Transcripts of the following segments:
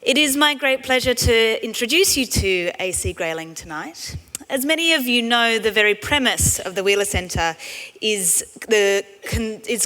It is my great pleasure to introduce you to A.C. Grayling tonight. As many of you know, the very premise of the Wheeler Centre is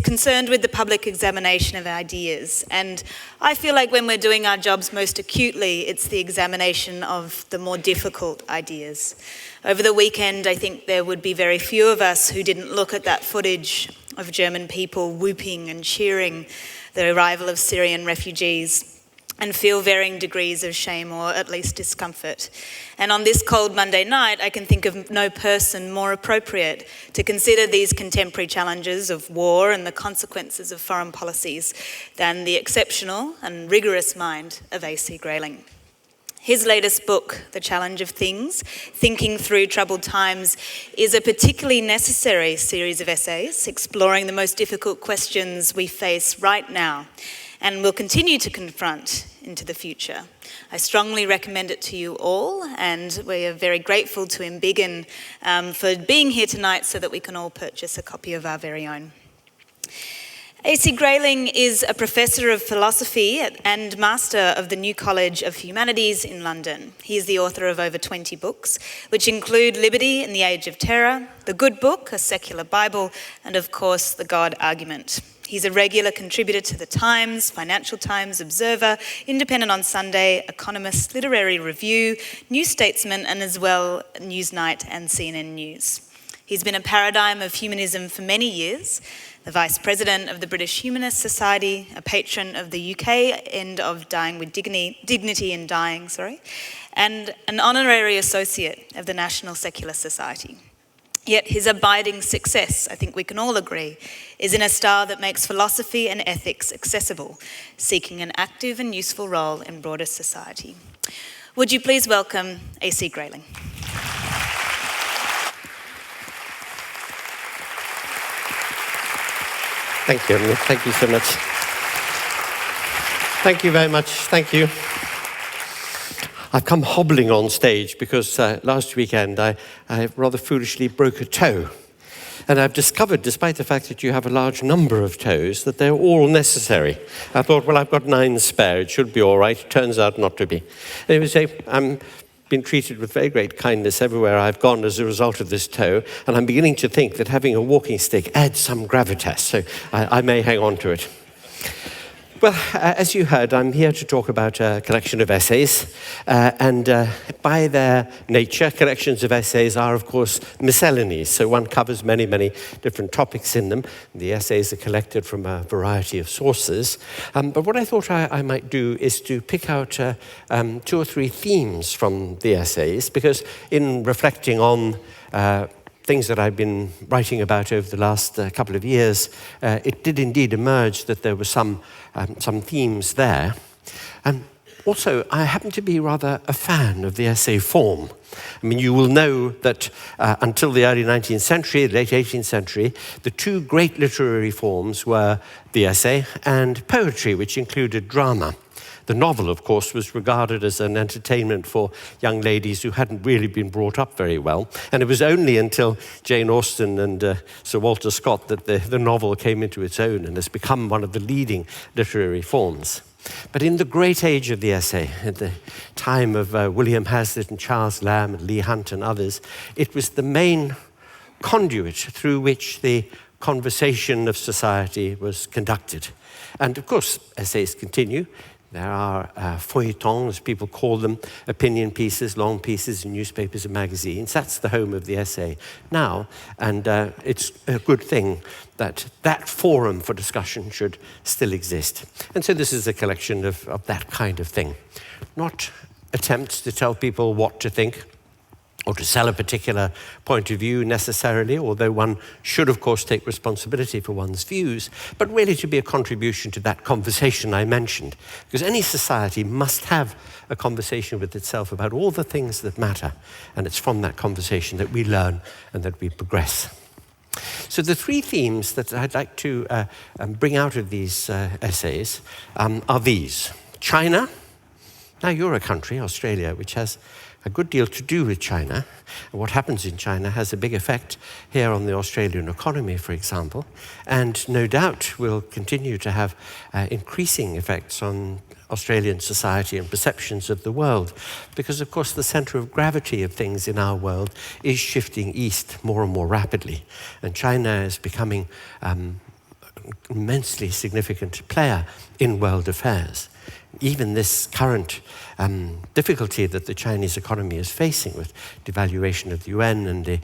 concerned with the public examination of ideas. And I feel like when we're doing our jobs most acutely, it's the examination of the more difficult ideas. Over the weekend, I think there would be very few of us who didn't look at that footage of German people whooping and cheering the arrival of Syrian refugees and feel varying degrees of shame or at least discomfort. And on this cold Monday night, I can think of no person more appropriate to consider these contemporary challenges of war and the consequences of foreign policies than the exceptional and rigorous mind of A.C. Grayling. His latest book, The Challenge of Things, Thinking Through Troubled Times, is a particularly necessary series of essays exploring the most difficult questions we face right now and will continue to confront into the future. I strongly recommend it to you all, and we are very grateful to Embiggen for being here tonight so that we can all purchase a copy of our very own. A.C. Grayling is a professor of philosophy and master of the New College of Humanities in London. He is the author of over 20 books, which include Liberty in the Age of Terror, The Good Book, A Secular Bible, and of course, The God Argument. He's a regular contributor to The Times, Financial Times, Observer, Independent on Sunday, Economist, Literary Review, New Statesman, and as well Newsnight and CNN News. He's been a paradigm of humanism for many years, the Vice President of the British Humanist Society, a patron of the UK end of Dying with Dignity in Dying, and an honorary associate of the National Secular Society. Yet his abiding success, I think we can all agree, is in a style that makes philosophy and ethics accessible, seeking an active and useful role in broader society. Would you please welcome A.C. Grayling? Thank you. Thank you so much. Thank you very much. Thank you. I've come hobbling on stage because last weekend I rather foolishly broke a toe. And I've discovered, despite the fact that you have a large number of toes, that they're all necessary. I thought, well, I've got 9 spare. It should be all right. It turns out not to be. Anyway, I'm been treated with very great kindness everywhere I've gone as a result of this toe, and I'm beginning to think that having a walking stick adds some gravitas, so I may hang on to it. Well, as you heard, I'm here to talk about a collection of essays, and by their nature, collections of essays are, of course, miscellanies, so one covers many, many different topics in them. The essays are collected from a variety of sources, but what I thought I might do is to pick out 2 or 3 themes from the essays, because in reflecting on things that I've been writing about over the last couple of years, it did indeed emerge that there were some themes there. And also, I happen to be rather a fan of the essay form. I mean, you will know that until the early 19th century, the late 18th century, the 2 great literary forms were the essay and poetry, which included drama. The novel, of course, was regarded as an entertainment for young ladies who hadn't really been brought up very well. And it was only until Jane Austen and Sir Walter Scott that the novel came into its own and has become one of the leading literary forms. But in the great age of the essay, at the time of William Hazlitt and Charles Lamb and Leigh Hunt and others, it was the main conduit through which the conversation of society was conducted. And of course, essays continue. There are feuilletons, as people call them, opinion pieces, long pieces in newspapers and magazines. That's the home of the essay now, and it's a good thing that that forum for discussion should still exist. And so this is a collection of that kind of thing. Not attempts to tell people what to think, or to sell a particular point of view necessarily, although one should, of course, take responsibility for one's views, but really to be a contribution to that conversation I mentioned. Because any society must have a conversation with itself about all the things that matter, and it's from that conversation that we learn and that we progress. So the 3 themes that I'd like to bring out of these essays are these. China. Now, you're a country, Australia, which has a good deal to do with China. And what happens in China has a big effect here on the Australian economy, for example, and no doubt will continue to have increasing effects on Australian society and perceptions of the world, because of course the centre of gravity of things in our world is shifting east more and more rapidly, and China is becoming an immensely significant player in world affairs. Even this current difficulty that the Chinese economy is facing with devaluation of the yuan and the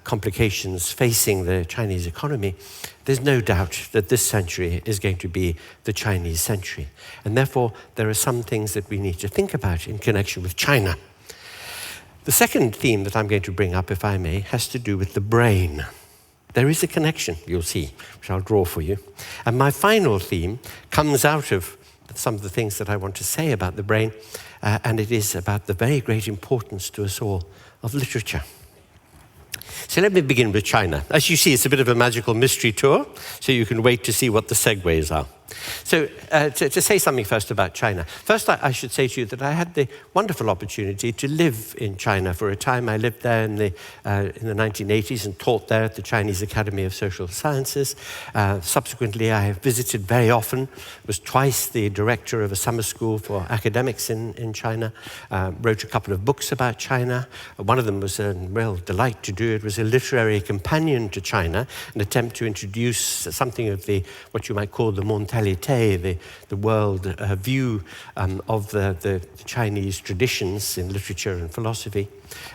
complications facing the Chinese economy, there's no doubt that this century is going to be the Chinese century. And therefore, there are some things that we need to think about in connection with China. The second theme that I'm going to bring up, if I may, has to do with the brain. There is a connection, you'll see, which I'll draw for you. And my final theme comes out of some of the things that I want to say about the brain, and it is about the very great importance to us all of literature. So let me begin with China. As you see, it's a bit of a magical mystery tour, so you can wait to see what the segues are. So to say something first about China. First, I should say to you that I had the wonderful opportunity to live in China for a time. I lived there in the 1980s and taught there at the Chinese Academy of Social Sciences. Subsequently, I have visited very often. Was twice the director of a summer school for academics in China. Wrote a couple of books about China. One of them was a real delight to do. It was a literary companion to China, an attempt to introduce something of what you might call the mentalité, the world view of the Chinese traditions in literature and philosophy.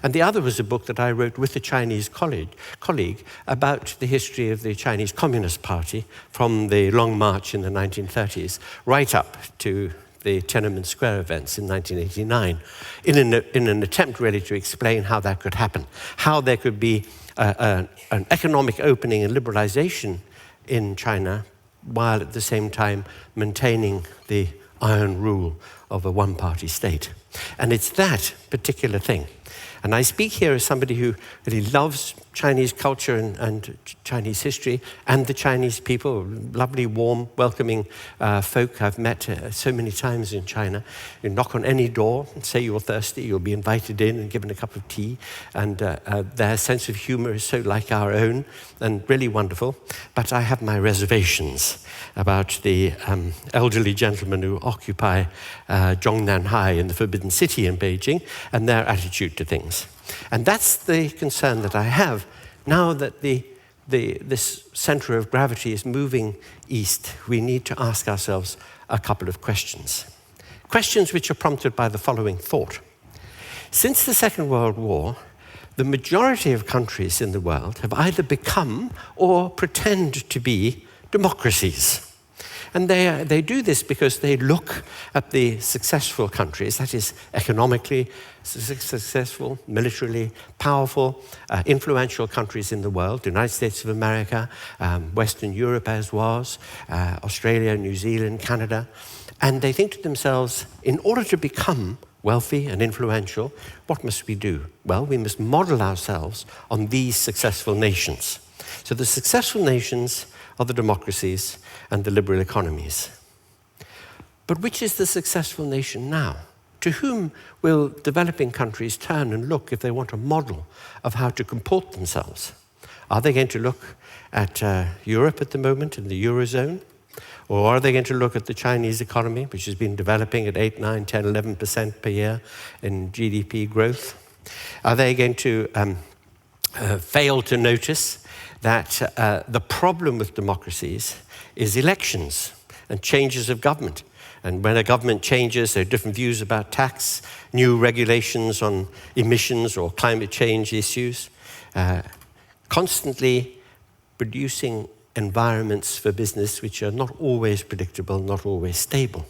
And the other was a book that I wrote with a Chinese colleague about the history of the Chinese Communist Party from the Long March in the 1930s right up to the Tiananmen Square events in 1989, in an attempt really to explain how that could happen, how there could be an economic opening and liberalization in China while at the same time maintaining the iron rule of a one-party state. And it's that particular thing. And I speak here as somebody who really loves Chinese culture and Chinese history and the Chinese people, lovely, warm, welcoming folk I've met so many times in China. You knock on any door and say you're thirsty, you'll be invited in and given a cup of tea. And their sense of humor is so like our own and really wonderful. But I have my reservations about the elderly gentlemen who occupy Zhongnanhai in the Forbidden City in Beijing and their attitude to things. And that's the concern that I have now that this center of gravity is moving east. We need to ask ourselves a couple of questions. Questions which are prompted by the following thought. Since the Second World War, the majority of countries in the world have either become or pretend to be democracies. And they do this because they look at the successful countries, that is, economically successful, militarily powerful, influential countries in the world, the United States of America, Western Europe as was, Australia, New Zealand, Canada, and they think to themselves, in order to become wealthy and influential, what must we do? Well, we must model ourselves on these successful nations. So the successful nations are the democracies and the liberal economies. But which is the successful nation now? To whom will developing countries turn and look if they want a model of how to comport themselves? Are they going to look at Europe at the moment in the Eurozone? Or are they going to look at the Chinese economy, which has been developing at 8, 9, 10, 11% per year in GDP growth? Are they going to fail to notice that the problem with democracies is elections and changes of government? And when a government changes, there are different views about tax, new regulations on emissions or climate change issues, constantly producing environments for business which are not always predictable, not always stable.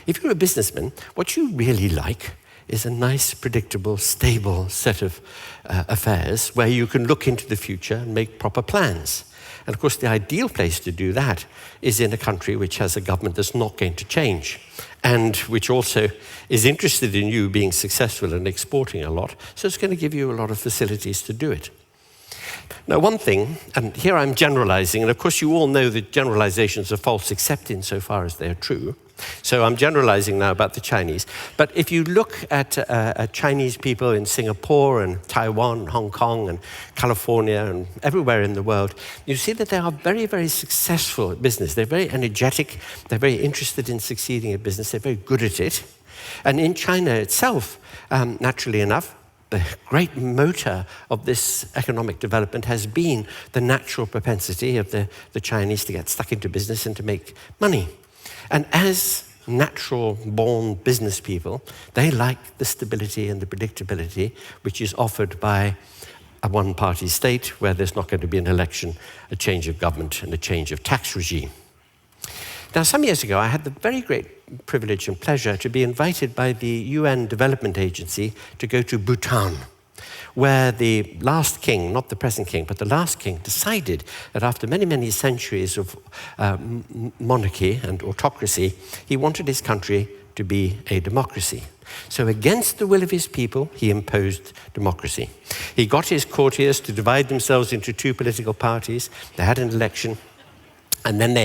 If you're a businessman, what you really like is a nice, predictable, stable set of affairs where you can look into the future and make proper plans. And of course, the ideal place to do that is in a country which has a government that's not going to change and which also is interested in you being successful and exporting a lot, so it's going to give you a lot of facilities to do it. Now, one thing, and here I'm generalizing, and of course you all know that generalizations are false except insofar as they're true, So I'm generalizing now about the Chinese. But if you look at Chinese people in Singapore and Taiwan, Hong Kong and California and everywhere in the world, you see that they are very, very successful at business. They're very energetic. They're very interested in succeeding at business. They're very good at it. And in China itself, naturally enough, the great motor of this economic development has been the natural propensity of the Chinese to get stuck into business and to make money. And as natural-born business people, they like the stability and the predictability which is offered by a one-party state where there's not going to be an election, a change of government, and a change of tax regime. Now, some years ago, I had the very great privilege and pleasure to be invited by the UN Development Agency to go to Bhutan, where the last king, not the present king, but the last king, decided that after many, many centuries of monarchy and autocracy, he wanted his country to be a democracy. So against the will of his people, he imposed democracy. He got his courtiers to divide themselves into two political parties. They had an election. And then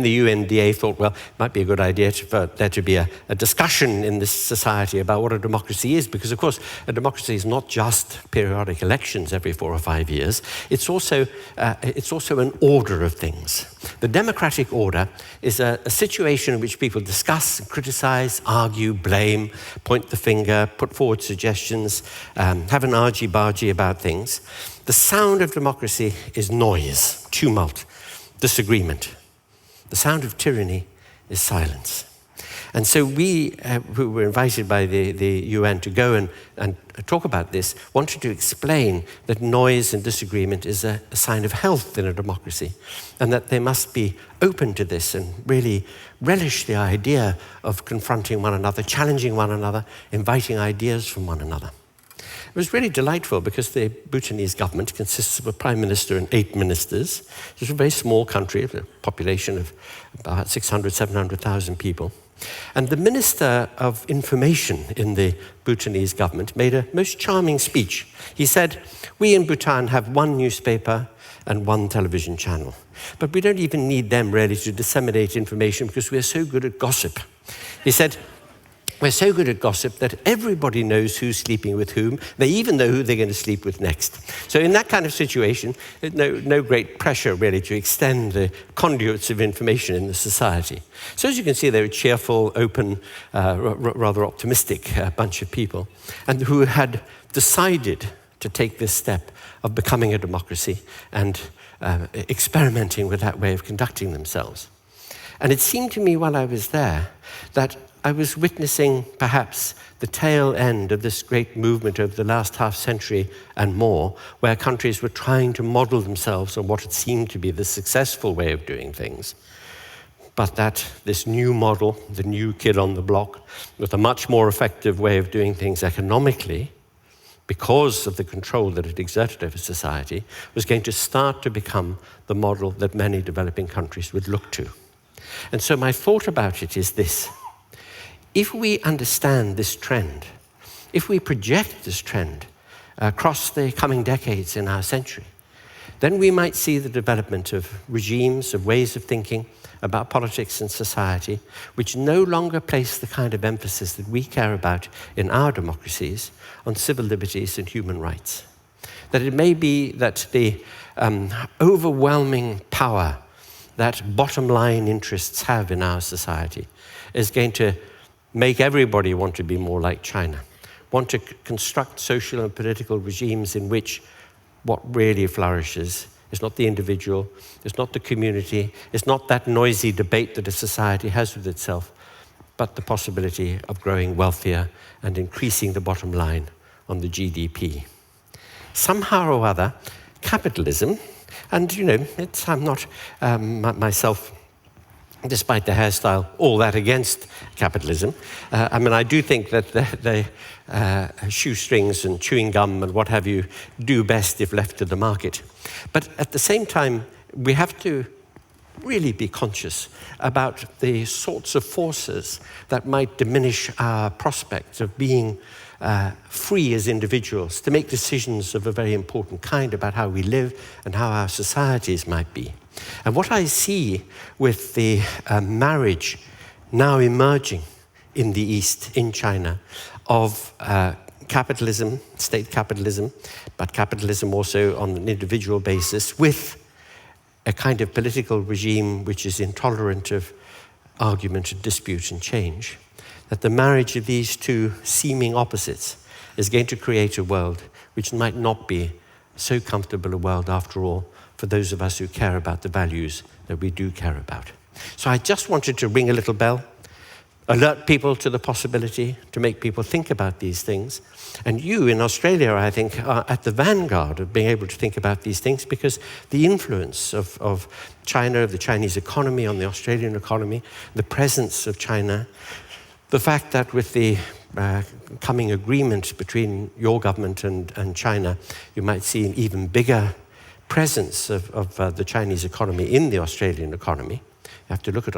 the UNDA thought, well, it might be a good idea for there to be a discussion in this society about what a democracy is, because, of course, a democracy is not just periodic elections every 4 or 5 years. It's also an order of things. The democratic order is a situation in which people discuss, criticize, argue, blame, point the finger, put forward suggestions, have an argy-bargy about things. The sound of democracy is noise, tumult, disagreement. The sound of tyranny is silence. And so we, who were invited by the UN to go and talk about this, wanted to explain that noise and disagreement is a sign of health in a democracy, and that they must be open to this and really relish the idea of confronting one another, challenging one another, inviting ideas from one another. It was really delightful because the Bhutanese government consists of a prime minister and 8 ministers. It's a very small country, with a population of about 600, 700,000 people. And the Minister of Information in the Bhutanese government made a most charming speech. He said, "We in Bhutan have 1 newspaper and 1 television channel. But we don't even need them really to disseminate information because we're so good at gossip." He said, "We're so good at gossip that everybody knows who's sleeping with whom. They even know who they're going to sleep with next." So in that kind of situation, no great pressure really to extend the conduits of information in the society. So as you can see, they're a cheerful, open, rather optimistic bunch of people, and who had decided to take this step of becoming a democracy and experimenting with that way of conducting themselves. And it seemed to me while I was there that I was witnessing perhaps the tail end of this great movement over the last half century and more, where countries were trying to model themselves on what had seemed to be the successful way of doing things. But that this new model, the new kid on the block, with a much more effective way of doing things economically, because of the control that it exerted over society, was going to start to become the model that many developing countries would look to. And so my thought about it is this. If we understand this trend, if we project this trend across the coming decades in our century, then we might see the development of regimes, of ways of thinking about politics and society, which no longer place the kind of emphasis that we care about in our democracies on civil liberties and human rights. That it may be that the overwhelming power that bottom line interests have in our society is going to make everybody want to be more like China, want to construct social and political regimes in which what really flourishes is not the individual, it's not the community, it's not that noisy debate that a society has with itself, but the possibility of growing wealthier and increasing the bottom line on the GDP. Somehow or other, capitalism, and I'm not myself, despite the hairstyle, all that against capitalism. I do think that the shoestrings and chewing gum and what have you do best if left to the market. But at the same time, we have to really be conscious about the sorts of forces that might diminish our prospects of being free as individuals to make decisions of a very important kind about how we live and how our societies might be. And what I see with the marriage now emerging in the East, in China, of capitalism, state capitalism, but capitalism also on an individual basis, with a kind of political regime which is intolerant of argument and dispute and change, that the marriage of these two seeming opposites is going to create a world which might not be so comfortable a world after all for those of us who care about the values that we do care about. So I just wanted to ring a little bell, alert people to the possibility, to make people think about these things. And you in Australia, I think, are at the vanguard of being able to think about these things, because the influence of China, of the Chinese economy on the Australian economy, the presence of China, the fact that with the coming agreement between your government and China, you might see an even bigger presence of the Chinese economy in the Australian economy. You have to look at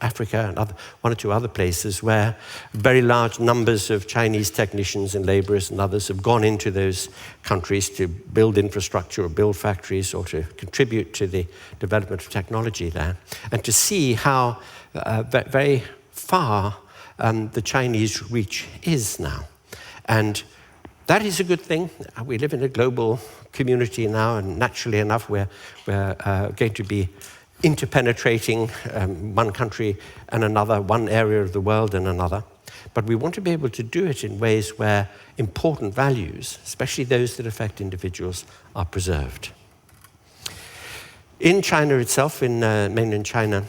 Africa and one or two other places where very large numbers of Chinese technicians and laborers and others have gone into those countries to build infrastructure or build factories or to contribute to the development of technology there. And to see how very far the Chinese reach is now. And that is a good thing. We live in a global community now, and naturally enough, we're going to be interpenetrating one country and another, one area of the world and another. But we want to be able to do it in ways where important values, especially those that affect individuals, are preserved. In China itself, in mainland China,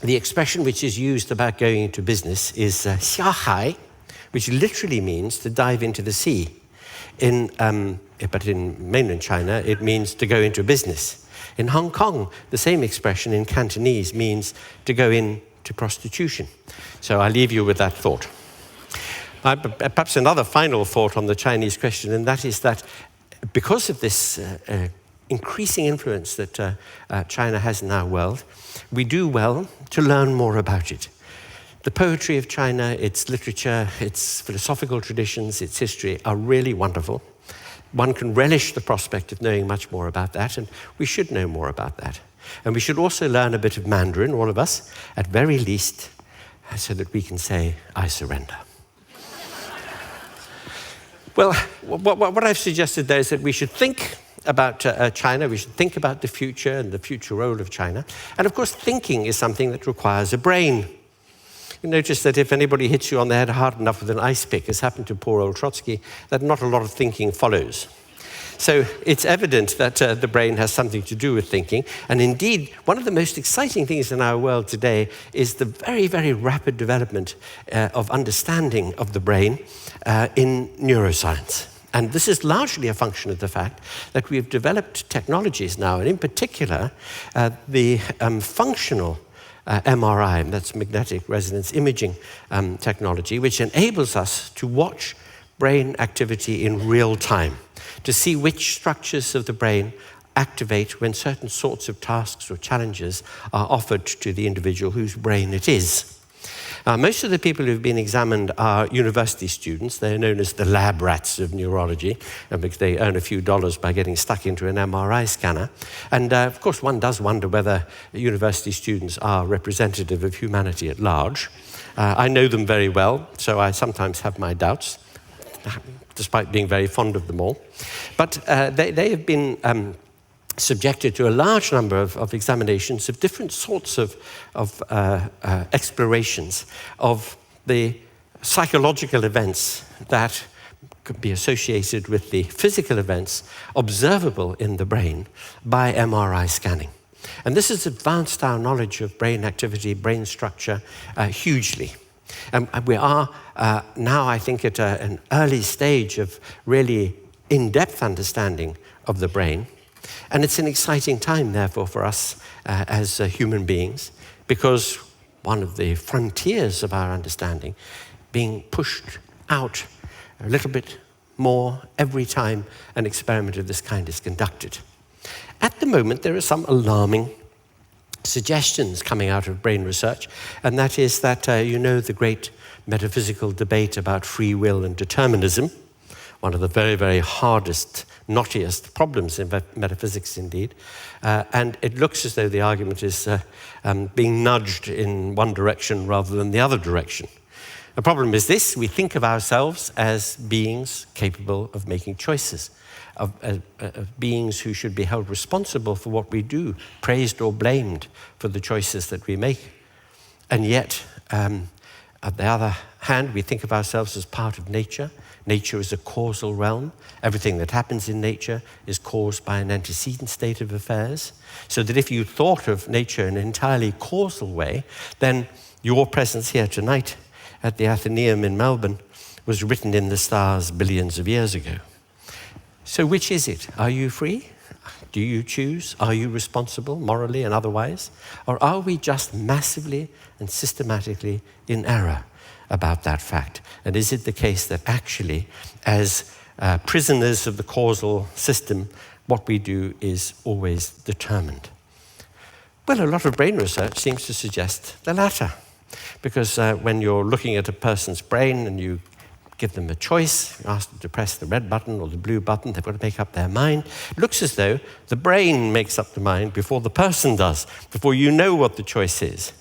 the expression which is used about going into business is 下海, which literally means to dive into the sea. But in mainland China, it means to go into business. In Hong Kong, the same expression in Cantonese means to go into prostitution. So I leave you with that thought. Perhaps another final thought on the Chinese question, and that is that because of this increasing influence that China has in our world, we do well to learn more about it. The poetry of China, its literature, its philosophical traditions, its history are really wonderful. One can relish the prospect of knowing much more about that, and we should know more about that. And we should also learn a bit of Mandarin, all of us, at very least, so that we can say, I surrender. Well, what I've suggested there is that we should think about China, we should think about the future and the future role of China. And of course, thinking is something that requires a brain. You notice that if anybody hits you on the head hard enough with an ice pick, as happened to poor old Trotsky, that not a lot of thinking follows. So it's evident that the brain has something to do with thinking. And indeed, one of the most exciting things in our world today is the very, very rapid development of understanding of the brain in neuroscience. And this is largely a function of the fact that we've developed technologies now, and in particular, the functional MRI, that's magnetic resonance imaging technology, which enables us to watch brain activity in real time, to see which structures of the brain activate when certain sorts of tasks or challenges are offered to the individual whose brain it is. Most of the people who've been examined are university students. They're known as the lab rats of neurology, because they earn a few dollars by getting stuck into an MRI scanner. And of course, one does wonder whether university students are representative of humanity at large. I know them very well, so I sometimes have my doubts, despite being very fond of them all. But they have been subjected to a large number of examinations of different sorts of explorations of the psychological events that could be associated with the physical events observable in the brain by MRI scanning. And this has advanced our knowledge of brain activity, brain structure, hugely. And we are now, I think, at an early stage of really in-depth understanding of the brain. And it's an exciting time, therefore, for us as human beings, because one of the frontiers of our understanding being pushed out a little bit more every time an experiment of this kind is conducted. At the moment, there are some alarming suggestions coming out of brain research, and that is that, the great metaphysical debate about free will and determinism. one of the very, very hardest, knottiest problems in metaphysics indeed. And it looks as though the argument is being nudged in one direction rather than the other direction. The problem is this: we think of ourselves as beings capable of making choices, of beings who should be held responsible for what we do, praised or blamed for the choices that we make. And yet, on the other hand, we think of ourselves as part of nature. Nature is a causal realm. Everything that happens in nature is caused by an antecedent state of affairs. So that if you thought of nature in an entirely causal way, then your presence here tonight at the Athenaeum in Melbourne was written in the stars billions of years ago. So which is it? Are you free? Do you choose? Are you responsible, morally and otherwise? Or are we just massively and systematically in error about that fact? And is it the case that actually, as prisoners of the causal system, what we do is always determined? Well, a lot of brain research seems to suggest the latter. Because when you're looking at a person's brain and you give them a choice, you ask them to press the red button or the blue button, they've got to make up their mind. It looks as though the brain makes up the mind before the person does, before you know what the choice is.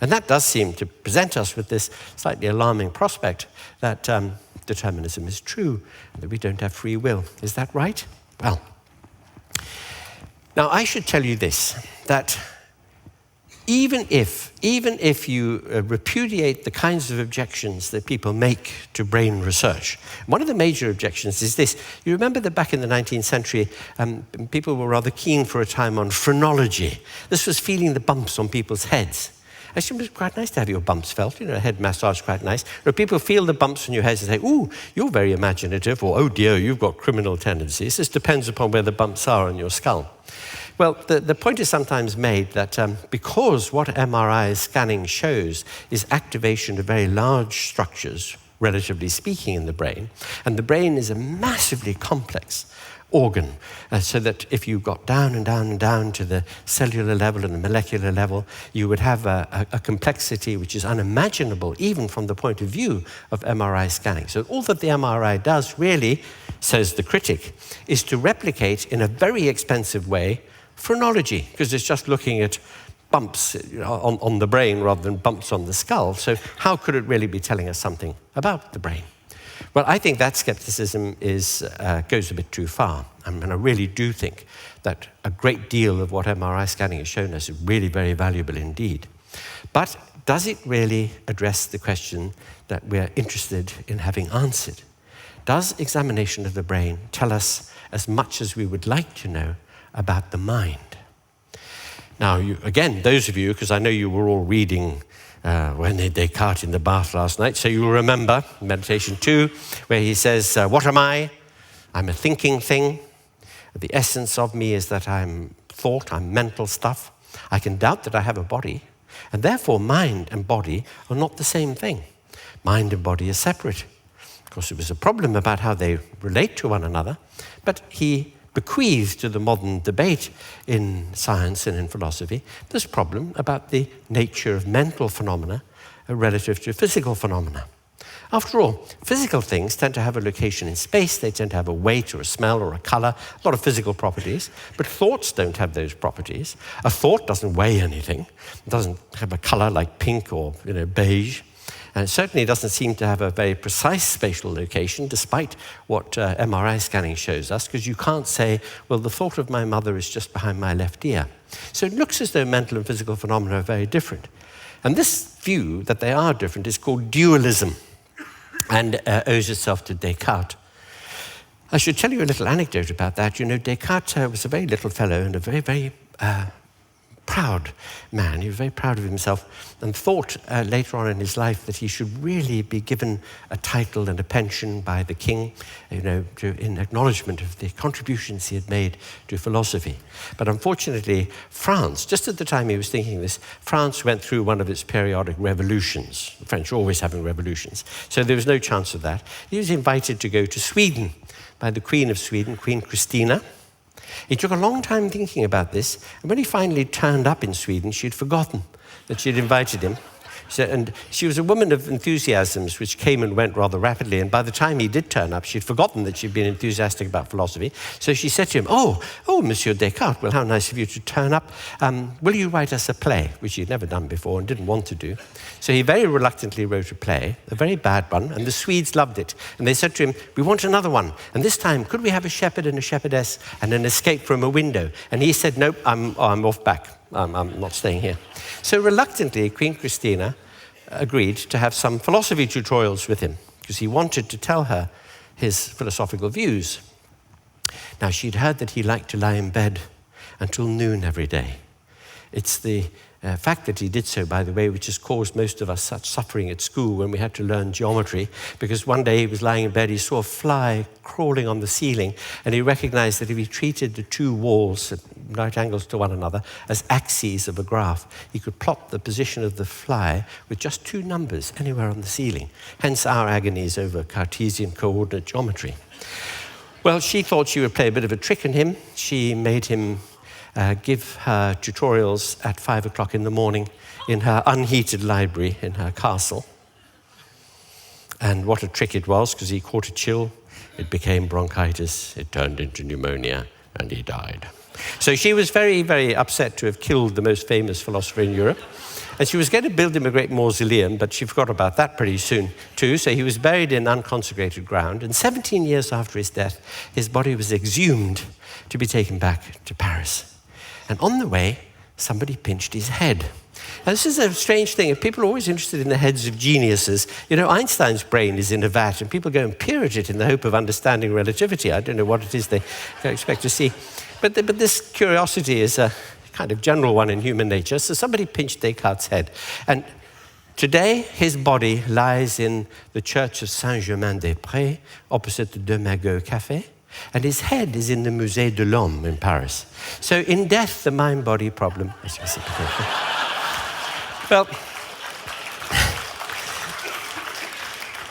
And that does seem to present us with this slightly alarming prospect that determinism is true, that we don't have free will. Is that right? Well, now I should tell you this, that even if you repudiate the kinds of objections that people make to brain research, one of the major objections is this. You remember that back in the 19th century, people were rather keen for a time on phrenology. This was feeling the bumps on people's heads. Actually, it was quite nice to have your bumps felt. A head massage is quite nice. But people feel the bumps on your heads and say, ooh, you're very imaginative, or oh dear, you've got criminal tendencies. This depends upon where the bumps are on your skull. Well, the point is sometimes made that because what MRI scanning shows is activation of very large structures, relatively speaking, in the brain, and the brain is a massively complex organ, so that if you got down and down and down to the cellular level and the molecular level, you would have a complexity which is unimaginable even from the point of view of MRI scanning. So all that the MRI does really, says the critic, is to replicate in a very expensive way phrenology, because it's just looking at bumps on the brain rather than bumps on the skull. So how could it really be telling us something about the brain? Well, I think that skepticism goes a bit too far. I really do think that a great deal of what MRI scanning has shown us is really very valuable indeed. But does it really address the question that we're interested in having answered? Does examination of the brain tell us as much as we would like to know about the mind? Now, again, those of you, because I know you were all reading René Descartes in the bath last night, so you will remember Meditation 2, where he says, what am I? I'm a thinking thing. The essence of me is that I'm thought, I'm mental stuff. I can doubt that I have a body, and therefore mind and body are not the same thing. Mind and body are separate. Of course, it was a problem about how they relate to one another, but he bequeathed to the modern debate in science and in philosophy this problem about the nature of mental phenomena relative to physical phenomena. After all, physical things tend to have a location in space, they tend to have a weight or a smell or a color, a lot of physical properties, but thoughts don't have those properties. A thought doesn't weigh anything, it doesn't have a color like pink or beige. And it certainly doesn't seem to have a very precise spatial location, despite what MRI scanning shows us, because you can't say, well, the thought of my mother is just behind my left ear. So it looks as though mental and physical phenomena are very different. And this view that they are different is called dualism, and owes itself to Descartes. I should tell you a little anecdote about that. Descartes was a very little fellow and a very, very proud man. He was very proud of himself and thought later on in his life that he should really be given a title and a pension by the king, in acknowledgement of the contributions he had made to philosophy. But unfortunately, France, just at the time he was thinking this, France went through one of its periodic revolutions. The French are always having revolutions. So there was no chance of that. He was invited to go to Sweden by the Queen of Sweden, Queen Christina. He took a long time thinking about this, and when he finally turned up in Sweden, she'd forgotten that she'd invited him, And she was a woman of enthusiasms which came and went rather rapidly. And by the time he did turn up, she'd forgotten that she'd been enthusiastic about philosophy. So she said to him, oh, Monsieur Descartes, well, how nice of you to turn up. Will you write us a play? Which he'd never done before and didn't want to do. So he very reluctantly wrote a play, a very bad one, and the Swedes loved it. And they said to him, we want another one. And this time, could we have a shepherd and a shepherdess and an escape from a window? And he said, nope, I'm off back. I'm not staying here. So reluctantly, Queen Christina agreed to have some philosophy tutorials with him because he wanted to tell her his philosophical views. Now, she'd heard that he liked to lie in bed until noon every day. It's the fact that he did so, by the way, which has caused most of us such suffering at school when we had to learn geometry, because one day he was lying in bed, he saw a fly crawling on the ceiling, and he recognized that if he treated the two walls at right angles to one another as axes of a graph, he could plot the position of the fly with just two numbers anywhere on the ceiling, hence our agonies over Cartesian coordinate geometry. Well, she thought she would play a bit of a trick on him. She made him give her tutorials at 5 o'clock in the morning in her unheated library in her castle. And what a trick it was, because he caught a chill, it became bronchitis, it turned into pneumonia, and he died. So she was very, very upset to have killed the most famous philosopher in Europe. And she was going to build him a great mausoleum, but she forgot about that pretty soon too. So he was buried in unconsecrated ground. And 17 years after his death, his body was exhumed to be taken back to Paris. And on the way, somebody pinched his head. Now, this is a strange thing. If people are always interested in the heads of geniuses, you know, Einstein's brain is in a vat, and people go and peer at it in the hope of understanding relativity. I don't know what it is they expect to see. But this curiosity is a kind of general one in human nature. So somebody pinched Descartes' head. And today, his body lies in the church of Saint-Germain-des-Prés, opposite the De Magot Café. And his head is in the Musée de l'Homme in Paris. So in death, the mind-body problem is reciprocated. Well,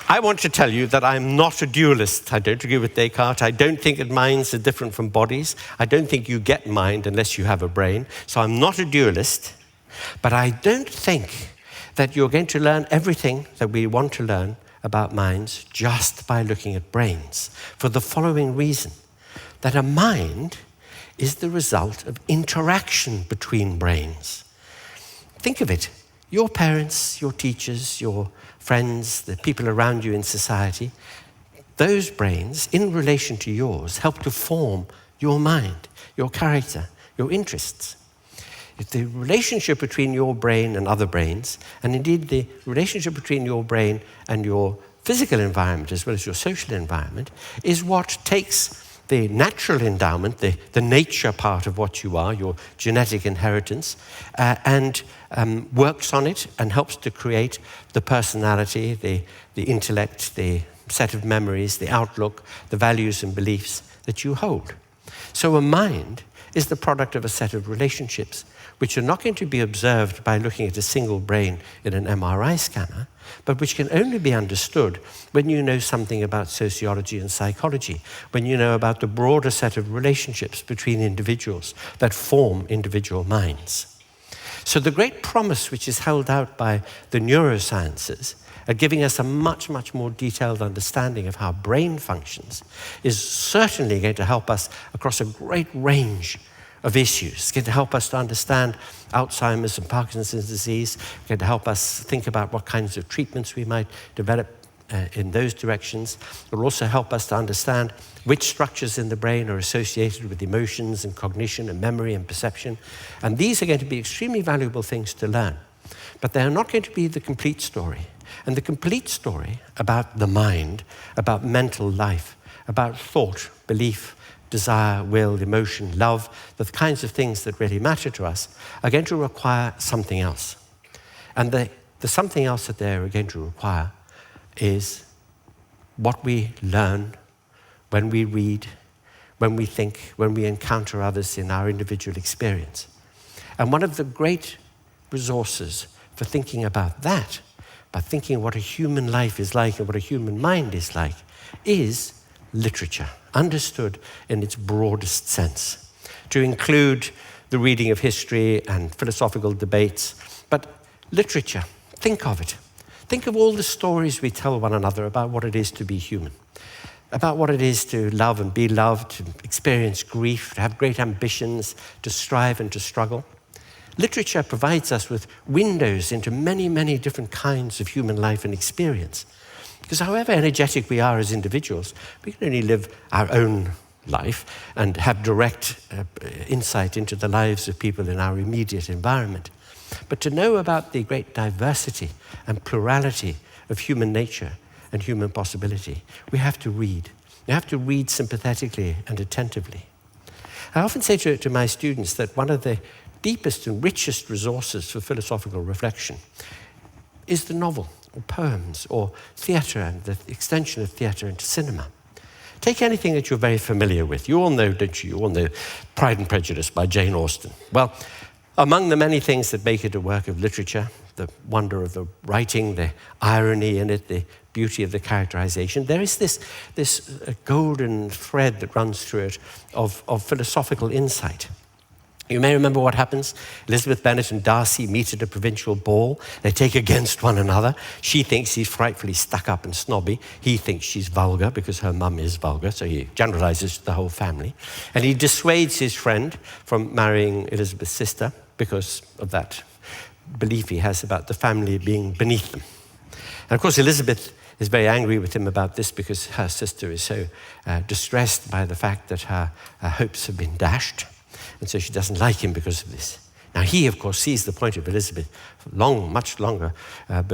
I want to tell you that I'm not a dualist. I don't agree with Descartes. I don't think that minds are different from bodies. I don't think you get mind unless you have a brain. So I'm not a dualist. But I don't think that you're going to learn everything that we want to learn about minds just by looking at brains, for the following reason, that a mind is the result of interaction between brains. Think of it. Your parents, your teachers, your friends, the people around you in society, those brains, in relation to yours, help to form your mind, your character, your interests. If the relationship between your brain and other brains, and indeed the relationship between your brain and your physical environment as well as your social environment, is what takes the natural endowment, the nature part of what you are, your genetic inheritance, and works on it and helps to create the personality, the intellect, the set of memories, the outlook, the values and beliefs that you hold. So a mind is the product of a set of relationships which are not going to be observed by looking at a single brain in an MRI scanner, but which can only be understood when you know something about sociology and psychology, when you know about the broader set of relationships between individuals that form individual minds. So the great promise which is held out by the neurosciences at giving us a much, much more detailed understanding of how brain functions is certainly going to help us across a great range of issues. It's going to help us to understand Alzheimer's and Parkinson's disease. It's going to help us think about what kinds of treatments we might develop in those directions. It will also help us to understand which structures in the brain are associated with emotions and cognition and memory and perception. And these are going to be extremely valuable things to learn. But they are not going to be the complete story. And the complete story about the mind, about mental life, about thought, belief, desire, will, emotion, love, the kinds of things that really matter to us, are going to require something else. And the something else that they're going to require is what we learn when we read, when we think, when we encounter others in our individual experience. And one of the great resources for thinking about that, by thinking what a human life is like and what a human mind is like, is literature, understood in its broadest sense, to include the reading of history and philosophical debates, but literature, Think of it. Think of all the stories we tell one another about what it is to be human, about what it is to love and be loved, to experience grief, to have great ambitions, to strive and to struggle. Literature provides us with windows into many, many different kinds of human life and experience. Because however energetic we are as individuals, we can only live our own life and have direct insight into the lives of people in our immediate environment. But to know about the great diversity and plurality of human nature and human possibility, we have to read. We have to read sympathetically and attentively. I often say to my students that one of the deepest and richest resources for philosophical reflection is the novel, or poems, or theatre, and the extension of theatre into cinema. Take anything that you're very familiar with. You all know, don't you? You all know Pride and Prejudice by Jane Austen. Well, among the many things that make it a work of literature, the wonder of the writing, the irony in it, the beauty of the characterization, there is this golden thread that runs through it of philosophical insight. You may remember what happens. Elizabeth Bennet and Darcy meet at a provincial ball. They take against one another. She thinks he's frightfully stuck up and snobby. He thinks she's vulgar because her mum is vulgar, so he generalizes the whole family. And he dissuades his friend from marrying Elizabeth's sister because of that belief he has about the family being beneath them. And of course, Elizabeth is very angry with him about this because her sister is so distressed by the fact that her hopes have been dashed. And so she doesn't like him because of this. Now he, of course, sees the point of Elizabeth much longer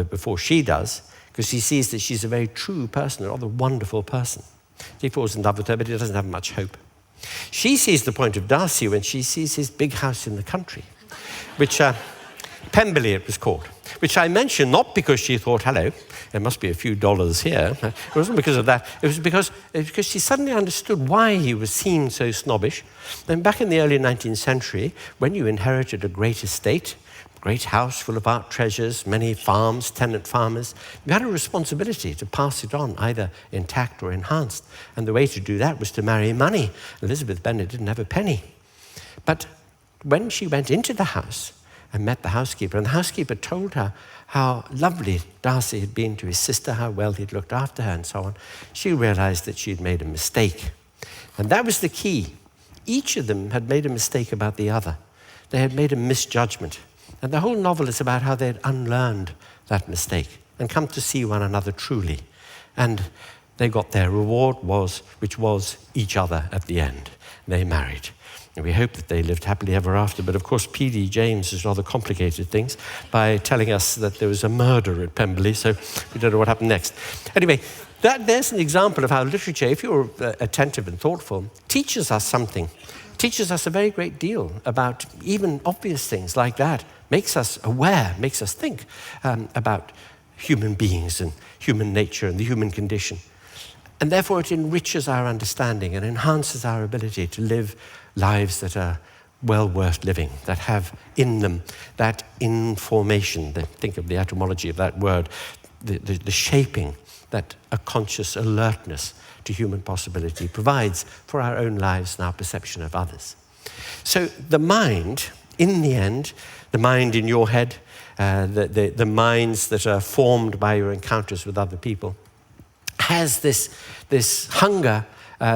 before she does, because he sees that she's a very true person, a rather wonderful person. He falls in love with her, but he doesn't have much hope. She sees the point of Darcy when she sees his big house in the country, which Pemberley it was called, which I mention not because she thought, hello, there must be a few dollars here. It wasn't because of that. It was because she suddenly understood why he was seen so snobbish. And back in the early 19th century, when you inherited a great estate, great house full of art treasures, many farms, tenant farmers, you had a responsibility to pass it on, either intact or enhanced. And the way to do that was to marry money. Elizabeth Bennet didn't have a penny. But when she went into the house and met the housekeeper, and the housekeeper told her how lovely Darcy had been to his sister, how well he'd looked after her and so on, she realized that she'd made a mistake. And that was the key. Each of them had made a mistake about the other. They had made a misjudgment. And the whole novel is about how they'd unlearned that mistake and come to see one another truly. And they got their reward, which was each other at the end. They married. And we hope that they lived happily ever after. But of course, P.D. James has rather complicated things by telling us that there was a murder at Pemberley, so we don't know what happened next. Anyway, there's an example of how literature, if you're attentive and thoughtful, teaches us something, teaches us a very great deal about even obvious things like that, makes us aware, makes us think about human beings and human nature and the human condition. And therefore it enriches our understanding and enhances our ability to live lives that are well worth living, that have in them that information, think of the etymology of that word, the shaping that a conscious alertness to human possibility provides for our own lives and our perception of others. So the mind, in the end, the mind in your head, the minds that are formed by your encounters with other people, has this hunger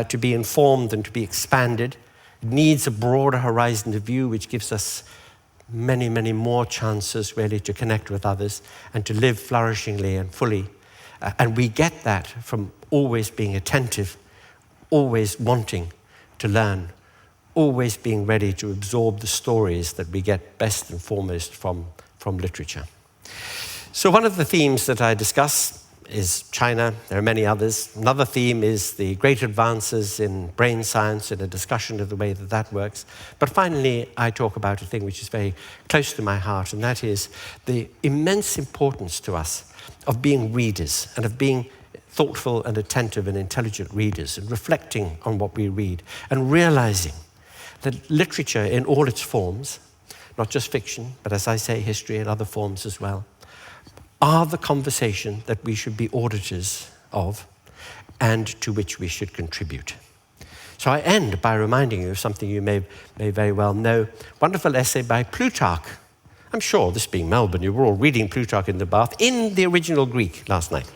to be informed and to be expanded. It needs a broader horizon of view, which gives us many, many more chances really to connect with others and to live flourishingly and fully. And we get that from always being attentive, always wanting to learn, always being ready to absorb the stories that we get best and foremost from literature. So one of the themes that I discuss is China. There are many others. Another theme is the great advances in brain science and a discussion of the way that that works. But finally, I talk about a thing which is very close to my heart, and that is the immense importance to us of being readers and of being thoughtful and attentive and intelligent readers and reflecting on what we read and realizing that literature in all its forms, not just fiction, but as I say, history and other forms as well, are the conversation that we should be auditors of and to which we should contribute. So I end by reminding you of something you may very well know. Wonderful essay by Plutarch I'm sure, this being Melbourne, you were all reading Plutarch in the bath in the original Greek last night.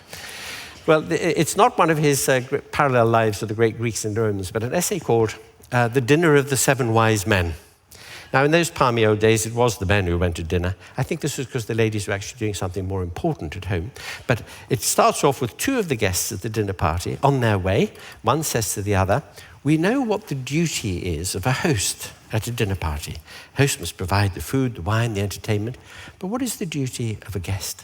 Well, it's not one of his parallel lives of the great Greeks and Romans, but an essay called The Dinner of the Seven Wise Men. Now, in those palmy old days, it was the men who went to dinner. I think this was because the ladies were actually doing something more important at home. But it starts off with two of the guests at the dinner party on their way. One says to the other, "We know what the duty is of a host at a dinner party. A host must provide the food, the wine, the entertainment. But what is the duty of a guest?"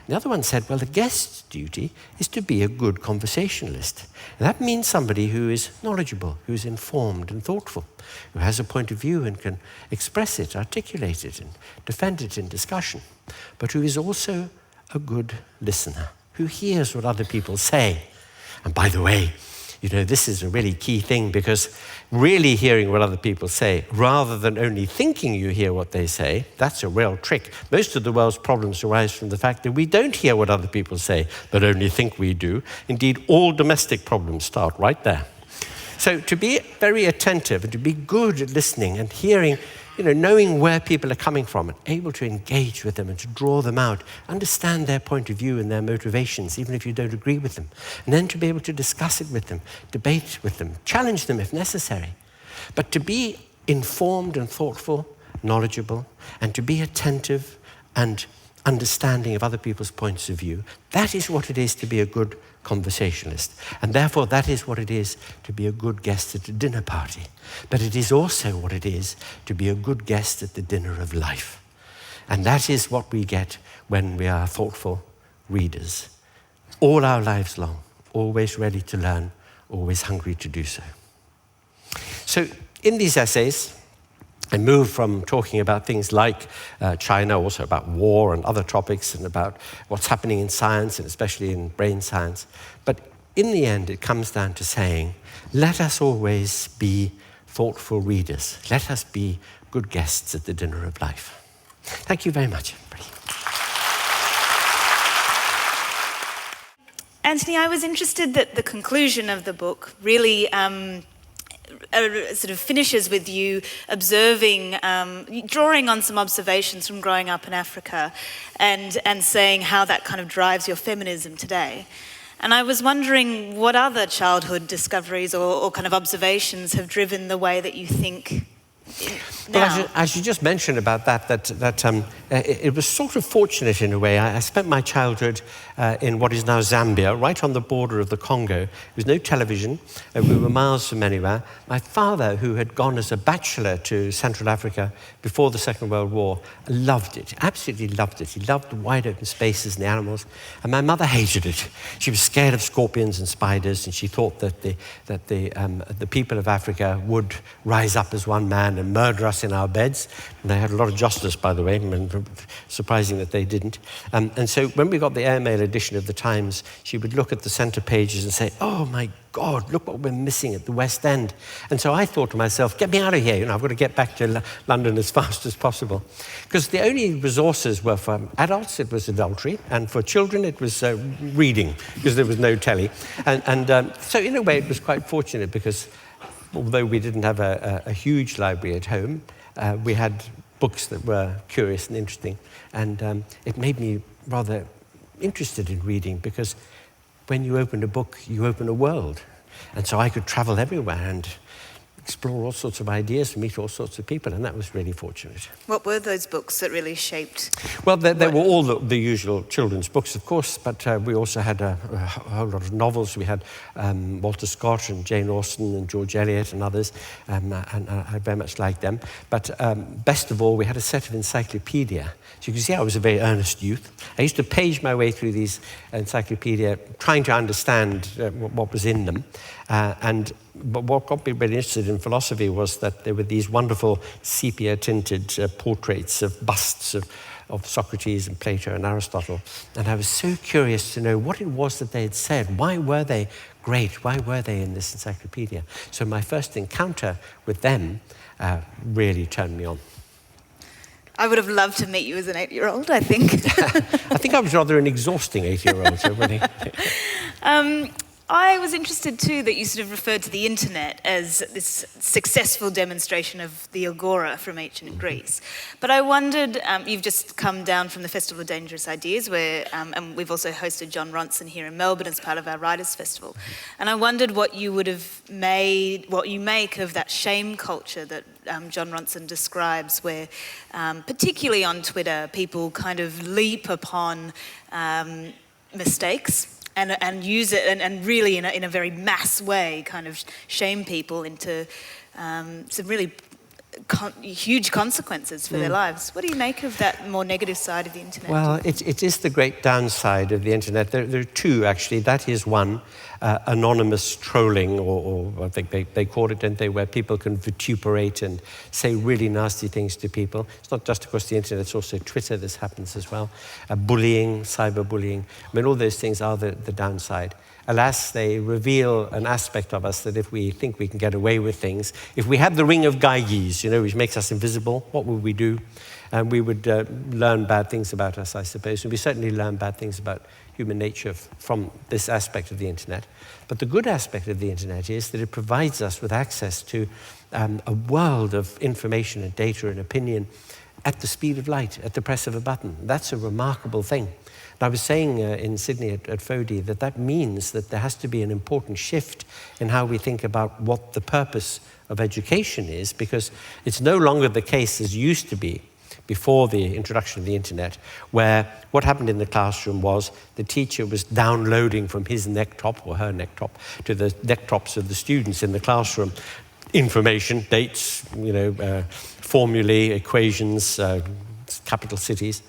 The other one said, "Well, the guest's duty is to be a good conversationalist. And that means somebody who is knowledgeable, who is informed and thoughtful, who has a point of view and can express it, articulate it, and defend it in discussion, but who is also a good listener, who hears what other people say." And by the way, you know, this is a really key thing, because really hearing what other people say, rather than only thinking you hear what they say, that's a real trick. Most of the world's problems arise from the fact that we don't hear what other people say, but only think we do. Indeed, all domestic problems start right there. So to be very attentive and to be good at listening and hearing, you know, knowing where people are coming from and able to engage with them and to draw them out, understand their point of view and their motivations, even if you don't agree with them, and then to be able to discuss it with them, debate with them, challenge them if necessary. But to be informed and thoughtful, knowledgeable, and to be attentive and understanding of other people's points of view, that is what it is to be a good conversationalist. And therefore, that is what it is to be a good guest at a dinner party. But it is also what it is to be a good guest at the dinner of life. And that is what we get when we are thoughtful readers. All our lives long, always ready to learn, always hungry to do so. So in these essays, I move from talking about things like China, also about war and other topics, and about what's happening in science, and especially in brain science. But in the end, it comes down to saying, let us always be thoughtful readers. Let us be good guests at the dinner of life. Thank you very much, everybody. Anthony, I was interested that the conclusion of the book really sort of finishes with you observing, drawing on some observations from growing up in Africa and saying how that kind of drives your feminism today. And I was wondering what other childhood discoveries or kind of observations have driven the way that you think now. Well, I should just mention about that it was sort of fortunate in a way. I spent my childhood in what is now Zambia, right on the border of the Congo. There was no television. We were miles from anywhere. My father, who had gone as a bachelor to Central Africa before the Second World War, loved it, absolutely loved it. He loved the wide open spaces and the animals. And my mother hated it. She was scared of scorpions and spiders, and she thought that the people of Africa would rise up as one man and murder us in our beds. And they had a lot of justice, by the way, and surprising that they didn't. And so when we got the airmail edition of the Times, she would look at the centre pages and say, "Oh my God, look what we're missing at the West End." And so I thought to myself, get me out of here, I've got to get back to London as fast as possible. Because the only resources were for adults, it was adultery, and for children, it was reading, because there was no telly. So in a way, it was quite fortunate, because although we didn't have a huge library at home, we had books that were curious and interesting. And it made me rather interested in reading, because when you open a book, you open a world. And so I could travel everywhere and explore all sorts of ideas and meet all sorts of people, and that was really fortunate. What were those books that really shaped? Well, they were all the usual children's books, of course, but we also had a whole lot of novels. We had Walter Scott and Jane Austen and George Eliot and others, and I very much liked them. But best of all, we had a set of encyclopedia. So you can see I was a very earnest youth. I used to page my way through these encyclopedia, trying to understand what was in them. But what got me really interested in philosophy was that there were these wonderful sepia-tinted portraits of busts of Socrates and Plato and Aristotle. And I was so curious to know what it was that they had said. Why were they great? Why were they in this encyclopedia? So my first encounter with them really turned me on. I would have loved to meet you as an 8-year-old, I think. I think I was rather an exhausting 8-year-old. So really. I was interested too that you sort of referred to the internet as this successful demonstration of the agora from ancient Greece. But I wondered, you've just come down from the Festival of Dangerous Ideas, where, and we've also hosted John Ronson here in Melbourne as part of our Writers' Festival. And I wondered what you make of that shame culture that John Ronson describes, where particularly on Twitter, people kind of leap upon mistakes and use it and really in a very mass way kind of shame people into some really huge consequences for their lives. What do you make of that more negative side of the internet? Well, it is the great downside of the internet. There are two, actually. That is one, anonymous trolling, or I think they call it, don't they, where people can vituperate and say really nasty things to people. It's not just across the internet, it's also Twitter. This happens as well. Bullying, cyberbullying. I mean, all those things are the downside. Alas, they reveal an aspect of us that if we think we can get away with things, if we had the ring of Gyges, which makes us invisible, what would we do? And we would learn bad things about us, I suppose. And we certainly learn bad things about human nature from this aspect of the internet. But the good aspect of the internet is that it provides us with access to a world of information and data and opinion at the speed of light, at the press of a button. That's a remarkable thing. And I was saying in Sydney at FODI that means that there has to be an important shift in how we think about what the purpose of education is, because it's no longer the case as used to be before the introduction of the internet, where what happened in the classroom was the teacher was downloading from his necktop or her necktop to the necktops of the students in the classroom information, dates, formulae, equations, capital cities.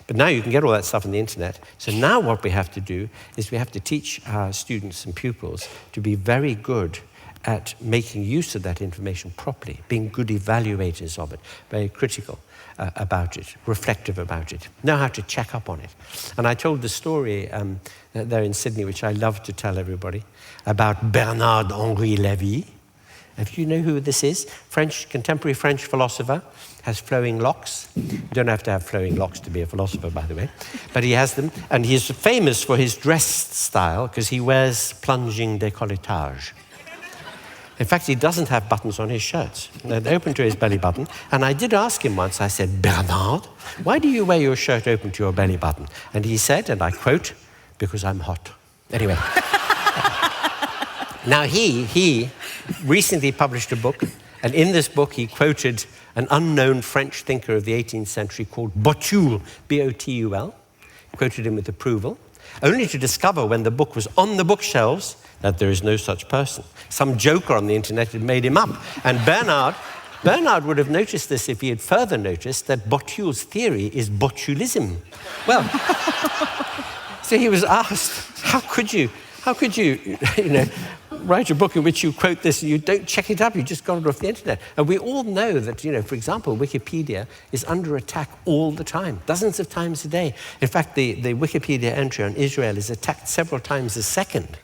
But now you can get all that stuff on the internet. So now what we have to do is we have to teach our students and pupils to be very good at making use of that information properly, being good evaluators of it, very critical about it, reflective about it, know how to check up on it. And I told the story there in Sydney, which I love to tell everybody, about Bernard-Henri Lévy. If you know who this is, contemporary French philosopher, has flowing locks. You don't have to have flowing locks to be a philosopher, by the way, but he has them. And he's famous for his dress style because he wears plunging décolletage. In fact, he doesn't have buttons on his shirts. They're open to his belly button. And I did ask him once, I said, Bernard, why do you wear your shirt open to your belly button? And he said, and I quote, because I'm hot. Anyway. Now he recently published a book, and in this book he quoted an unknown French thinker of the 18th century called Botul, B-O-T-U-L, quoted him with approval, only to discover when the book was on the bookshelves that there is no such person. Some joker on the internet had made him up. And Bernard would have noticed this if he had further noticed that Botul's theory is botulism. Well, so he was asked, how could you write a book in which you quote this and you don't check it up, you just got it off the internet. And we all know that, for example, Wikipedia is under attack all the time, dozens of times a day. In fact, the Wikipedia entry on Israel is attacked several times a second,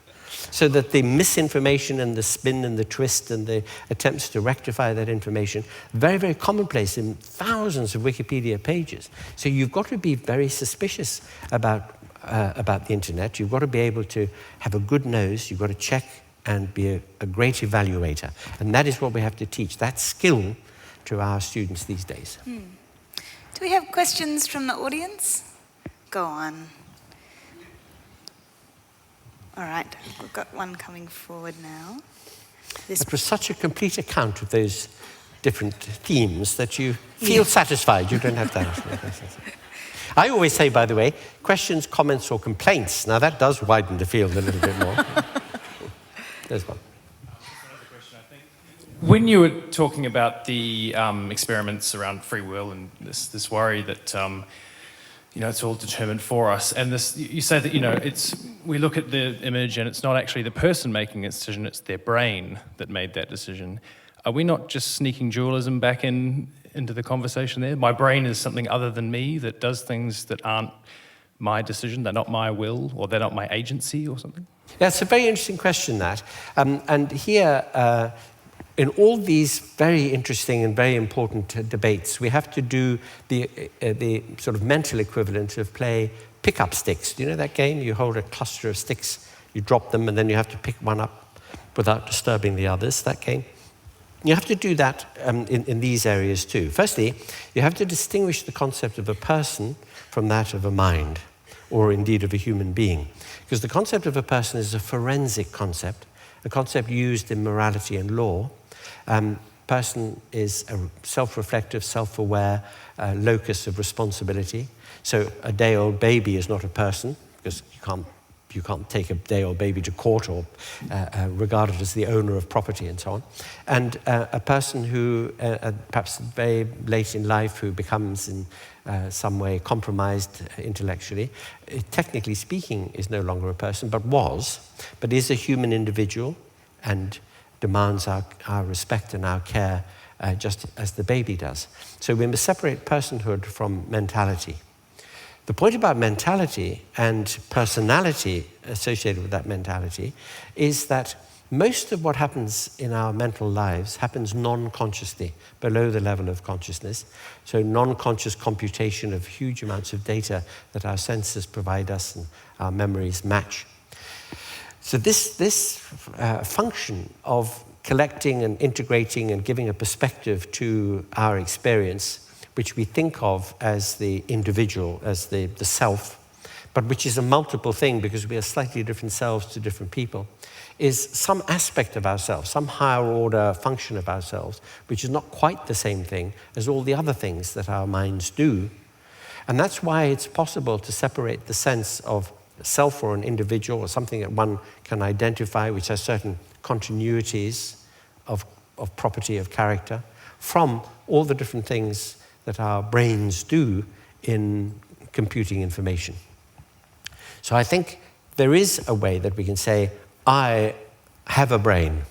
so that the misinformation and the spin and the twist and the attempts to rectify that information, very, very commonplace in thousands of Wikipedia pages. So you've got to be very suspicious about the internet. You've got to be able to have a good nose. You've got to check and be a great evaluator. And that is what we have to teach, that skill to our students these days. Do we have questions from the audience? Go on. All right, we've got one coming forward now. It was such a complete account of those different themes that you feel satisfied. You don't have to ask me questions. I always say, by the way, questions, comments, or complaints. Now, that does widen the field a little bit more. There's one. When you were talking about the experiments around free will and this worry that it's all determined for us, and you say that we look at the image and it's not actually the person making a decision; it's their brain that made that decision. Are we not just sneaking dualism back into the conversation there? My brain is something other than me that does things that aren't my decision, they're not my will, or they're not my agency, or something. Yeah, it's a very interesting question, that. And here, in all these very interesting and very important debates, we have to do the sort of mental equivalent of play pick-up sticks. Do you know that game? You hold a cluster of sticks You drop them and then you have to pick one up without disturbing the others, that game. You have to do that in these areas too. Firstly, you have to distinguish the concept of a person from that of a mind, or indeed of a human being. Because the concept of a person is a forensic concept, a concept used in morality and law. Person is a self-reflective, self-aware locus of responsibility. So a day-old baby is not a person, because you can't take a day-old baby to court or regard it as the owner of property and so on. And a person who, perhaps very late in life, who becomes in some way compromised intellectually, technically speaking, is no longer a person, but is a human individual and demands our respect and our care just as the baby does. So we must separate personhood from mentality. The point about mentality and personality associated with that mentality is that most of what happens in our mental lives happens non-consciously, below the level of consciousness. So non-conscious computation of huge amounts of data that our senses provide us and our memories match. So this function of collecting and integrating and giving a perspective to our experience, which we think of as the individual, as the self, but which is a multiple thing because we are slightly different selves to different people, is some aspect of ourselves, some higher order function of ourselves, which is not quite the same thing as all the other things that our minds do. And that's why it's possible to separate the sense of self or an individual or something that one can identify, which has certain continuities of property, of character, from all the different things that our brains do in computing information. So I think there is a way that we can say, I have a brain,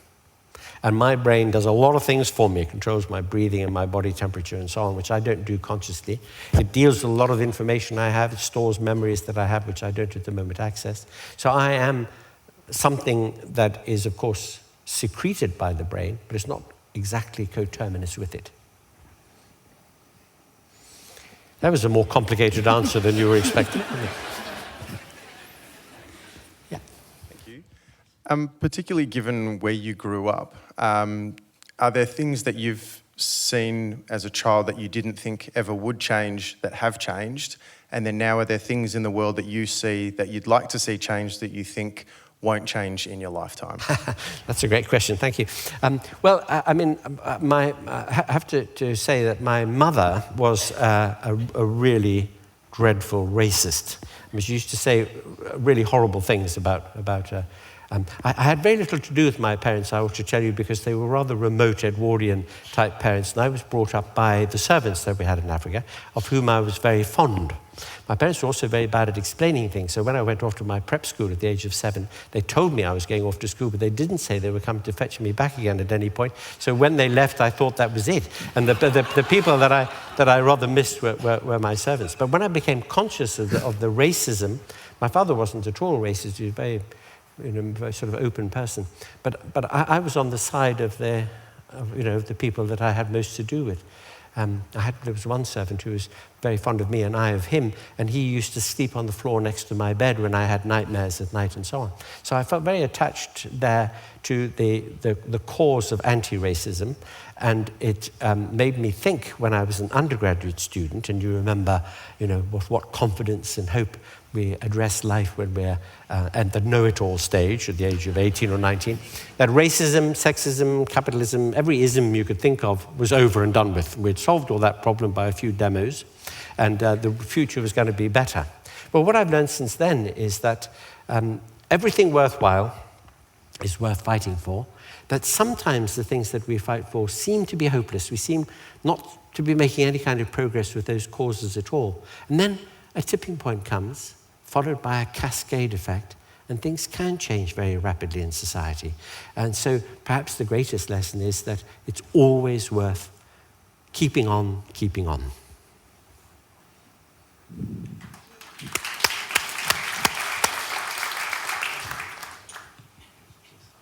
and my brain does a lot of things for me. It controls my breathing and my body temperature and so on, which I don't do consciously. It deals with a lot of information I have. It stores memories that I have, which I don't at the moment access. So I am something that is, of course, secreted by the brain, but it's not exactly coterminous with it. That was a more complicated answer than you were expecting. Yeah. Thank you. Particularly given where you grew up, are there things that you've seen as a child that you didn't think ever would change that have changed? And then now are there things in the world that you see that you'd like to see change that you think won't change in your lifetime? That's a great question, thank you. I have to say that my mother was a really dreadful racist. She used to say really horrible things about I had very little to do with my parents, I ought to tell you, because they were rather remote Edwardian type parents, and I was brought up by the servants that we had in Africa, of whom I was very fond. My parents were also very bad at explaining things, so when I went off to my prep school at the age of 7, they told me I was going off to school, but they didn't say they were coming to fetch me back again at any point. So when they left, I thought that was it. And the people that I rather missed were my servants. But when I became conscious of the racism, my father wasn't at all racist. He was very sort of open person. But I was on the side of the people that I had most to do with. There was one servant who was very fond of me and I of him, and he used to sleep on the floor next to my bed when I had nightmares at night and so on. So I felt very attached there to the cause of anti-racism, and it made me think when I was an undergraduate student, and you remember, with what confidence and hope we address life when we're at the know-it-all stage at the age of 18 or 19, that racism, sexism, capitalism, every ism you could think of was over and done with. We'd solved all that problem by a few demos, and the future was going to be better. Well, what I've learned since then is that everything worthwhile is worth fighting for, that sometimes the things that we fight for seem to be hopeless. We seem not to be making any kind of progress with those causes at all. And then a tipping point comes, followed by a cascade effect, and things can change very rapidly in society. And so perhaps the greatest lesson is that it's always worth keeping on, keeping on.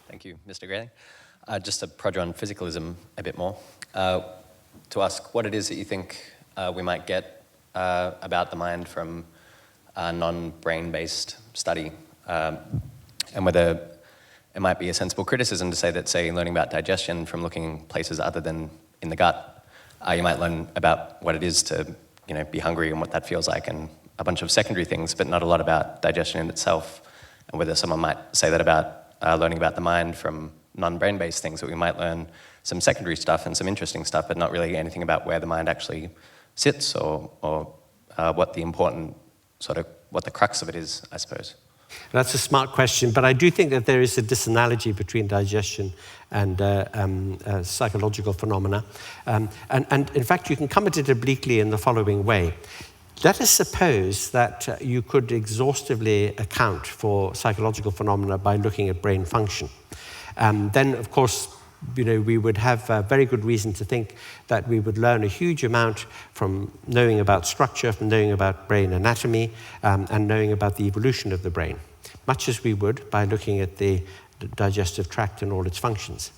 Thank you, Mr. Grayling. Just to prod you on physicalism a bit more, to ask what it is that you think we might get about the mind from a non-brain-based study. and whether it might be a sensible criticism to say that, say, learning about digestion from looking places other than in the gut, you might learn about what it is to, be hungry and what that feels like, and a bunch of secondary things, but not a lot about digestion in itself, and whether someone might say that about learning about the mind from non-brain-based things, that we might learn some secondary stuff and some interesting stuff, but not really anything about where the mind actually sits or what the important what the crux of it is, I suppose. That's a smart question, but I do think that there is a disanalogy between digestion and psychological phenomena. And in fact, you can come at it obliquely in the following way. Let us suppose that you could exhaustively account for psychological phenomena by looking at brain function. Then, of course, we would have very good reason to think that we would learn a huge amount from knowing about structure, from knowing about brain anatomy, and knowing about the evolution of the brain, much as we would by looking at the digestive tract and all its functions.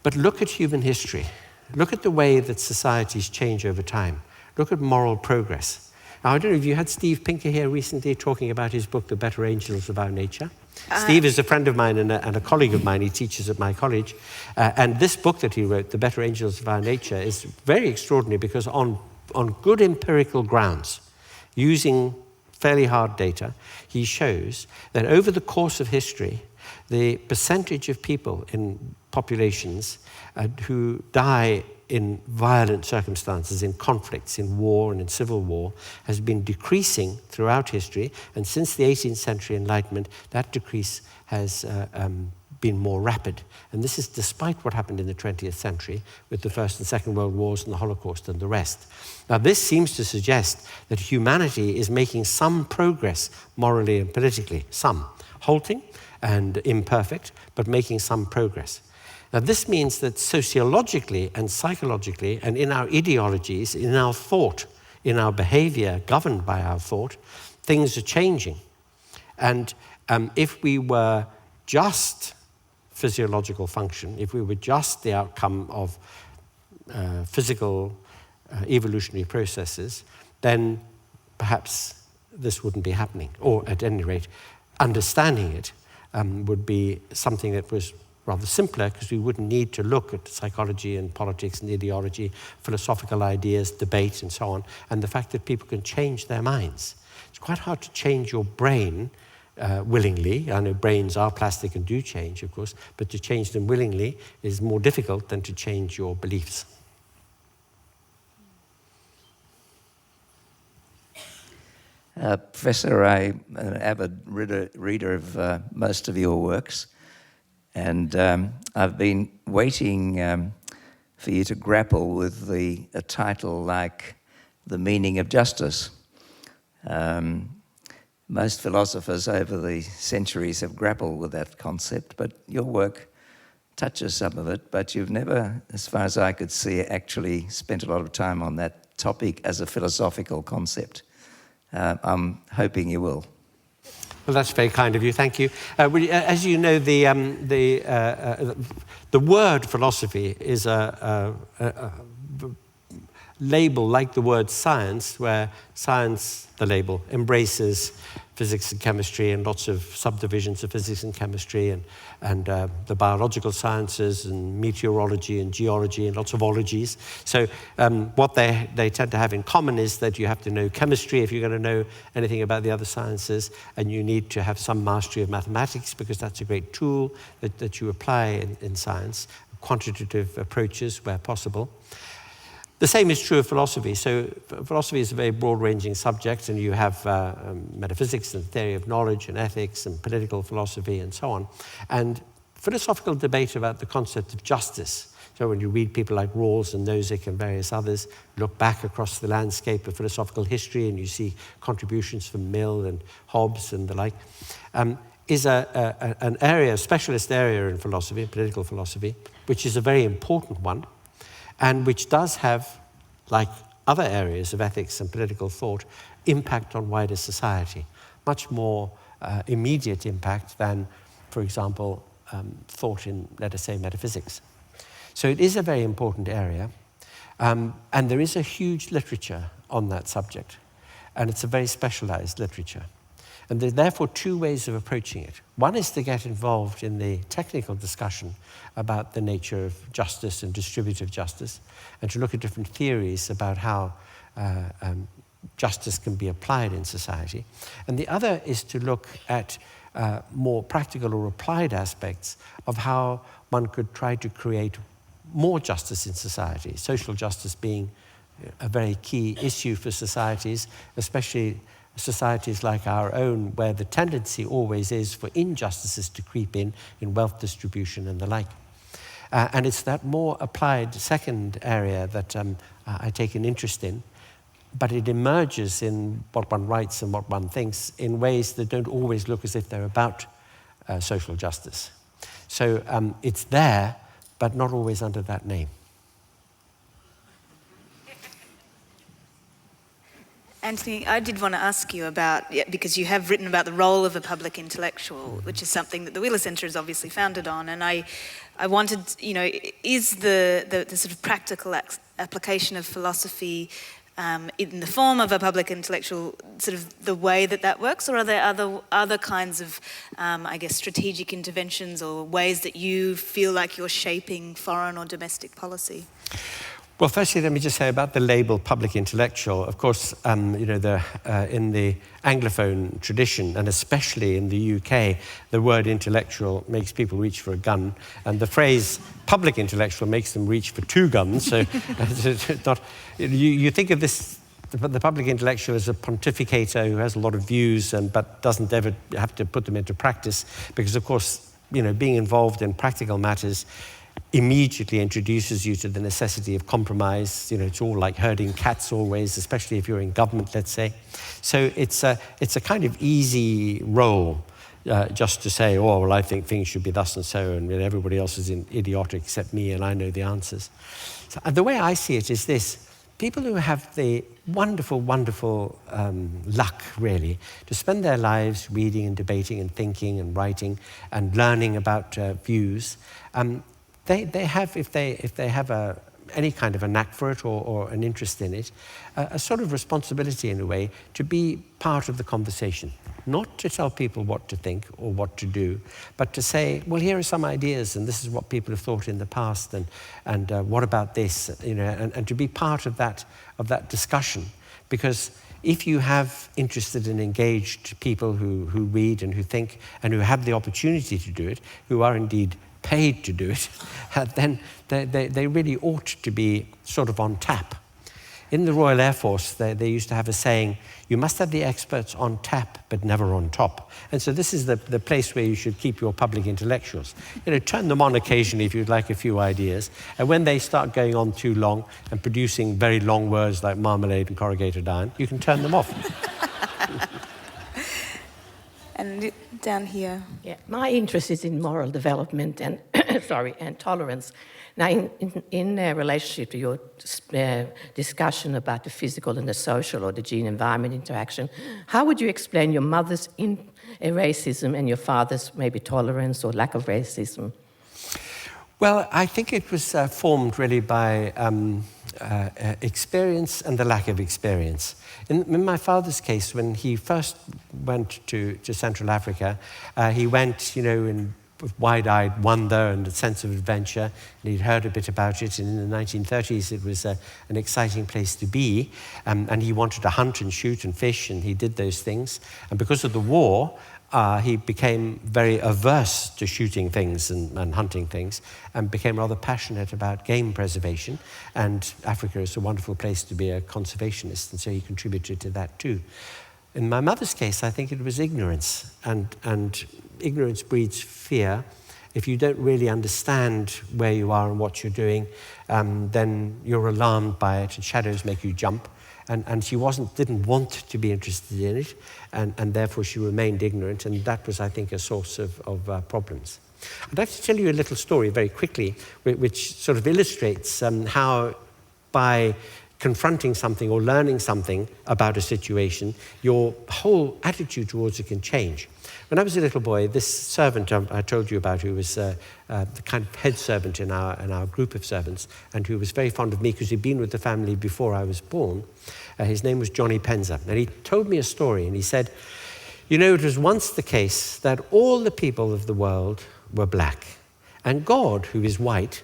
But look at human history. Look at the way that societies change over time. Look at moral progress. Now, I don't know if you had Steve Pinker here recently talking about his book, The Better Angels of Our Nature. Steve is a friend of mine and a colleague of mine. He teaches at my college. And this book that he wrote, The Better Angels of Our Nature, is very extraordinary because on good empirical grounds, using fairly hard data, he shows that over the course of history, the percentage of people in populations who die in violent circumstances, in conflicts, in war and in civil war, has been decreasing throughout history. And since the 18th century Enlightenment, that decrease has been more rapid. And this is despite what happened in the 20th century with the First and Second World Wars and the Holocaust and the rest. Now, this seems to suggest that humanity is making some progress morally and politically, some, halting and imperfect, but making some progress. Now, this means that sociologically and psychologically and in our ideologies, in our thought, in our behavior governed by our thought, things are changing. And if we were just physiological function, if we were just the outcome of physical evolutionary processes, then perhaps this wouldn't be happening. Or at any rate, understanding it would be something that was rather simpler, because we wouldn't need to look at psychology and politics and ideology, philosophical ideas, debate, and so on, and the fact that people can change their minds. It's quite hard to change your brain willingly. I know brains are plastic and do change, of course, but to change them willingly is more difficult than to change your beliefs. Professor, I'm an avid reader of most of your works. And I've been waiting for you to grapple with a title like The Meaning of Justice. Most philosophers over the centuries have grappled with that concept, but your work touches some of it, but you've never, as far as I could see, actually spent a lot of time on that topic as a philosophical concept. I'm hoping you will. Well, that's very kind of you. Thank you. As you know, the word philosophy is a label like the word science, where science, the label, embraces physics and chemistry and lots of subdivisions of physics and chemistry and the biological sciences and meteorology and geology and lots of ologies. So what they tend to have in common is that you have to know chemistry if you're going to know anything about the other sciences, and you need to have some mastery of mathematics because that's a great tool that you apply in science, quantitative approaches where possible. The same is true of philosophy. So philosophy is a very broad-ranging subject, and you have metaphysics and theory of knowledge and ethics and political philosophy and so on. And philosophical debate about the concept of justice. So when you read people like Rawls and Nozick and various others, look back across the landscape of philosophical history and you see contributions from Mill and Hobbes and the like, is an area, a specialist area in philosophy, political philosophy, which is a very important one, and which does have, like other areas of ethics and political thought, impact on wider society. Much more immediate impact than, for example, thought in, let us say, metaphysics. So it is a very important area, and there is a huge literature on that subject, and it's a very specialized literature. And there are therefore two ways of approaching it. One is to get involved in the technical discussion about the nature of justice and distributive justice, and to look at different theories about how justice can be applied in society. And the other is to look at more practical or applied aspects of how one could try to create more justice in society, social justice being a very key issue for societies, especially societies like our own, where the tendency always is for injustices to creep in wealth distribution and the like. And it's that more applied second area that I take an interest in, but it emerges in what one writes and what one thinks in ways that don't always look as if they're about social justice. So it's there, but not always under that name. Anthony, I did want to ask you about, because you have written about the role of a public intellectual, which is something that the Wheeler Centre is obviously founded on, and I wanted, is the sort of practical application of philosophy in the form of a public intellectual sort of the way that works, or are there other kinds of, strategic interventions or ways that you feel like you're shaping foreign or domestic policy? Well, firstly, let me just say about the label public intellectual. Of course, in the Anglophone tradition, and especially in the UK, the word intellectual makes people reach for a gun, and the phrase public intellectual makes them reach for two guns. So it's not, you think of this, the public intellectual as a pontificator who has a lot of views, but doesn't ever have to put them into practice, because, of course, being involved in practical matters immediately introduces you to the necessity of compromise. It's all like herding cats always, especially if you're in government, let's say. So it's a kind of easy role just to say, oh, well, I think things should be thus and so, and everybody else is idiotic except me, and I know the answers. So the way I see it is this. People who have the wonderful, wonderful luck, really, to spend their lives reading and debating and thinking and writing and learning about views, they have, if they have any kind of a knack for it or an interest in it, a sort of responsibility in a way to be part of the conversation. Not to tell people what to think or what to do, but to say, well, here are some ideas, and this is what people have thought in the past, and what about this, and to be part of that discussion. Because if you have interested and engaged people who read and who think and who have the opportunity to do it, who are indeed paid to do it, then they really ought to be sort of on tap. In the Royal Air Force, they used to have a saying, you must have the experts on tap, but never on top. And so this is the place where you should keep your public intellectuals. Turn them on occasionally if you'd like a few ideas. And when they start going on too long and producing very long words like marmalade and corrugated iron, you can turn them off. And down here. Yeah, my interest is in moral development and and tolerance. Now, in relationship to your discussion about the physical and the social or the gene-environment interaction, how would you explain your mother's racism and your father's maybe tolerance or lack of racism? Well, I think it was formed really by experience and the lack of experience. In my father's case, when he first went to Central Africa, he went, with wide-eyed wonder and a sense of adventure, and he'd heard a bit about it, and in the 1930s it was an exciting place to be, and he wanted to hunt and shoot and fish, and he did those things. And because of the war, he became very averse to shooting things and hunting things, and became rather passionate about game preservation. And Africa is a wonderful place to be a conservationist, and so he contributed to that too. In my mother's case, I think it was ignorance, and ignorance breeds fear. If you don't really understand where you are and what you're doing, then you're alarmed by it, and shadows make you jump. And she didn't want to be interested in it, and therefore she remained ignorant, and that was, I think, a source of problems. I'd like to tell you a little story very quickly, which sort of illustrates how by confronting something or learning something about a situation, your whole attitude towards it can change. When I was a little boy, this servant I told you about, who was the kind of head servant in our group of servants, and who was very fond of me because he'd been with the family before I was born, his name was Johnny Penza. And he told me a story, and he said, You know, it was once the case that all the people of the world were black, and God, who is white,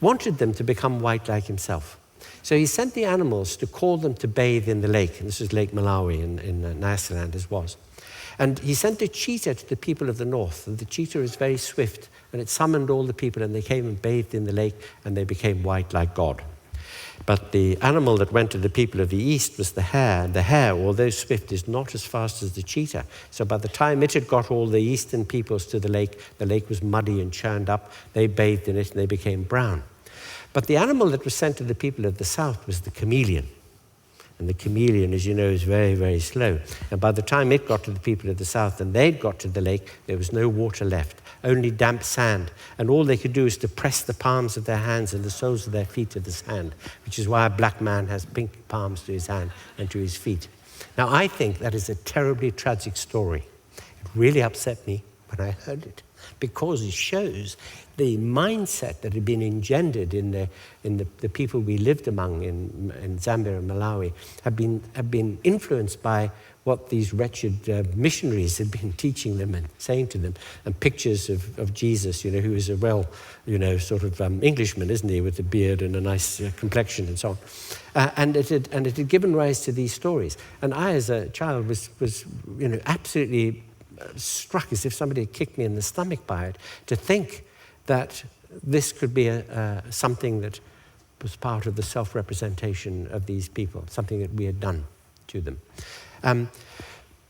wanted them to become white like himself. So he sent the animals to call them to bathe in the lake, and this is Lake Malawi in Nyasaland as was. And he sent a cheetah to the people of the north, and the cheetah is very swift, and it summoned all the people, and they came and bathed in the lake, and they became white like God. But the animal that went to the people of the east was the hare. And the hare, although swift, is not as fast as the cheetah. So by the time it had got all the eastern peoples to the lake was muddy and churned up. They bathed in it and they became brown. But the animal that was sent to the people of the south was the chameleon. And the chameleon, as you know, is very, very slow. And by the time it got to the people of the south and they'd got to the lake, there was no water left, only damp sand. And all they could do is to press the palms of their hands and the soles of their feet to the sand, which is why a black man has pink palms to his hand and to his feet. Now, I think that is a terribly tragic story. It really upset me when I heard it, because it shows the mindset that had been engendered in the people we lived among in Zambia and Malawi have been influenced by what these wretched missionaries had been teaching them and saying to them, and pictures of Jesus, you know, who is a well, you know, sort of Englishman, isn't he, with a beard and a nice complexion and so on. And it had given rise to these stories. And I, as a child, was you know, absolutely struck as if somebody had kicked me in the stomach by it, to think that this could be something that was part of the self-representation of these people, something that we had done to them.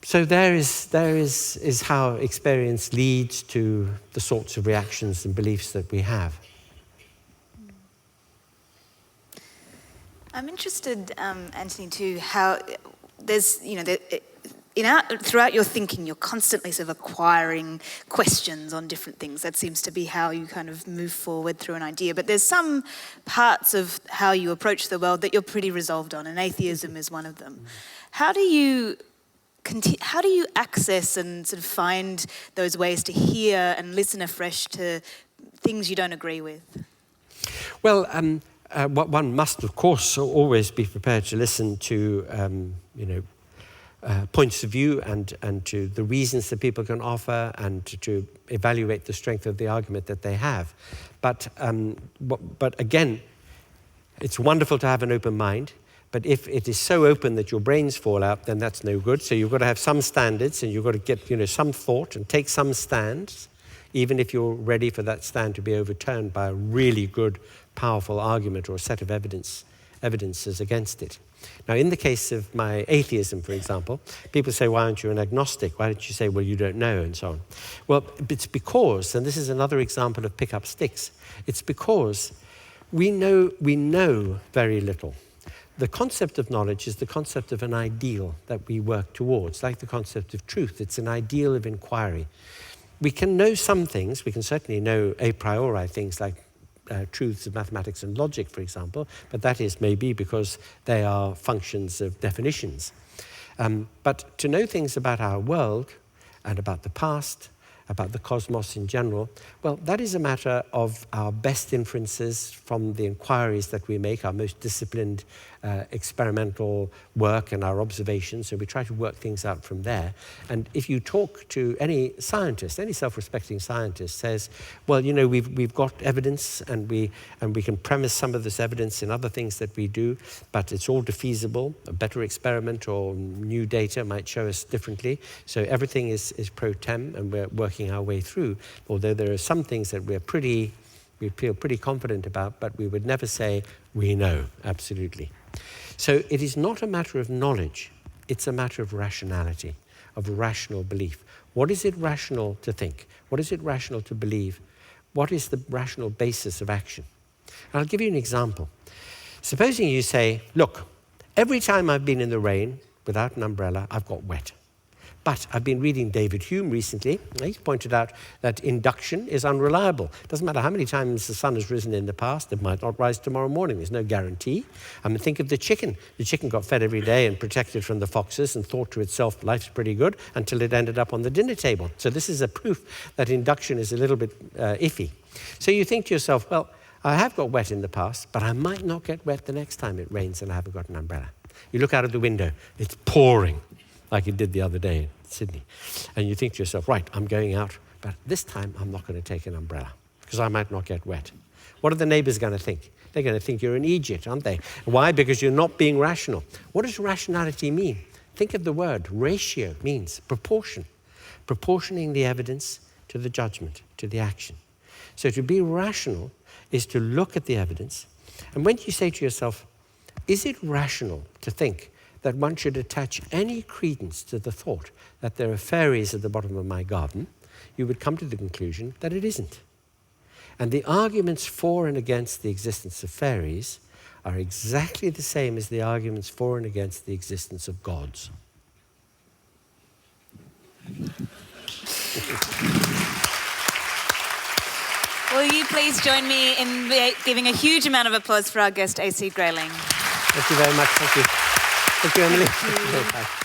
So there is how experience leads to the sorts of reactions and beliefs that we have. I'm interested, Anthony, too, how there's, you know, throughout your thinking, you're constantly sort of acquiring questions on different things. That seems to be how you kind of move forward through an idea. But there's some parts of how you approach the world that you're pretty resolved on, and atheism is one of them. How do you access and sort of find those ways to hear and listen afresh to things you don't agree with? Well, one must, of course, always be prepared to listen to, you know, points of view and to the reasons that people can offer, and to evaluate the strength of the argument that they have. But again, it's wonderful to have an open mind, but if it is so open that your brains fall out, then that's no good. So you've got to have some standards, and you've got to get, you know, some thought and take some stands, even if you're ready for that stand to be overturned by a really good, powerful argument or a set of evidences against it. Now, in the case of my atheism, for example, people say, why aren't you an agnostic? Why don't you say, well, you don't know, and so on? Well, it's because, and this is another example of pick up sticks, it's because we know very little. The concept of knowledge is the concept of an ideal that we work towards, like the concept of truth. It's an ideal of inquiry. We can know some things. We can certainly know a priori things like truths of mathematics and logic, for example, but that is maybe because they are functions of definitions. But to know things about our world and about the past, about the cosmos in general, well, that is a matter of our best inferences from the inquiries that we make, our most disciplined experimental work and our observations. So we try to work things out from there. And if you talk to any scientist, any self-respecting scientist says, well, you know, we've got evidence, and we can premise some of this evidence in other things that we do, but it's all defeasible. A better experiment or new data might show us differently. So everything is pro tem, and we're working our way through, although there are some things that we feel pretty confident about, but we would never say we know, absolutely. So it is not a matter of knowledge, it's a matter of rationality, of rational belief. What is it rational to think? What is it rational to believe? What is the rational basis of action? And I'll give you an example. Supposing you say, look, every time I've been in the rain without an umbrella, I've got wet. But I've been reading David Hume recently, and he's pointed out that induction is unreliable. It doesn't matter how many times the sun has risen in the past, it might not rise tomorrow morning. There's no guarantee. I mean, think of the chicken. The chicken got fed every day and protected from the foxes and thought to itself, life's pretty good, until it ended up on the dinner table. So this is a proof that induction is a little bit iffy. So you think to yourself, well, I have got wet in the past, but I might not get wet the next time it rains and I haven't got an umbrella. You look out of the window, it's pouring, like it did the other day Sydney. And you think to yourself, right, I'm going out, but this time I'm not going to take an umbrella because I might not get wet. What are the neighbors going to think? They're going to think you're an idiot, aren't they? Why? Because you're not being rational. What does rationality mean? Think of the word. Ratio means proportion. Proportioning the evidence to the judgment, to the action. So to be rational is to look at the evidence. And when you say to yourself, is it rational to think that one should attach any credence to the thought that there are fairies at the bottom of my garden, you would come to the conclusion that it isn't. And the arguments for and against the existence of fairies are exactly the same as the arguments for and against the existence of gods. Will you please join me in giving a huge amount of applause for our guest, AC Grayling. Thank you very much. Thank you. Thank you, Emily. Thank you. Bye.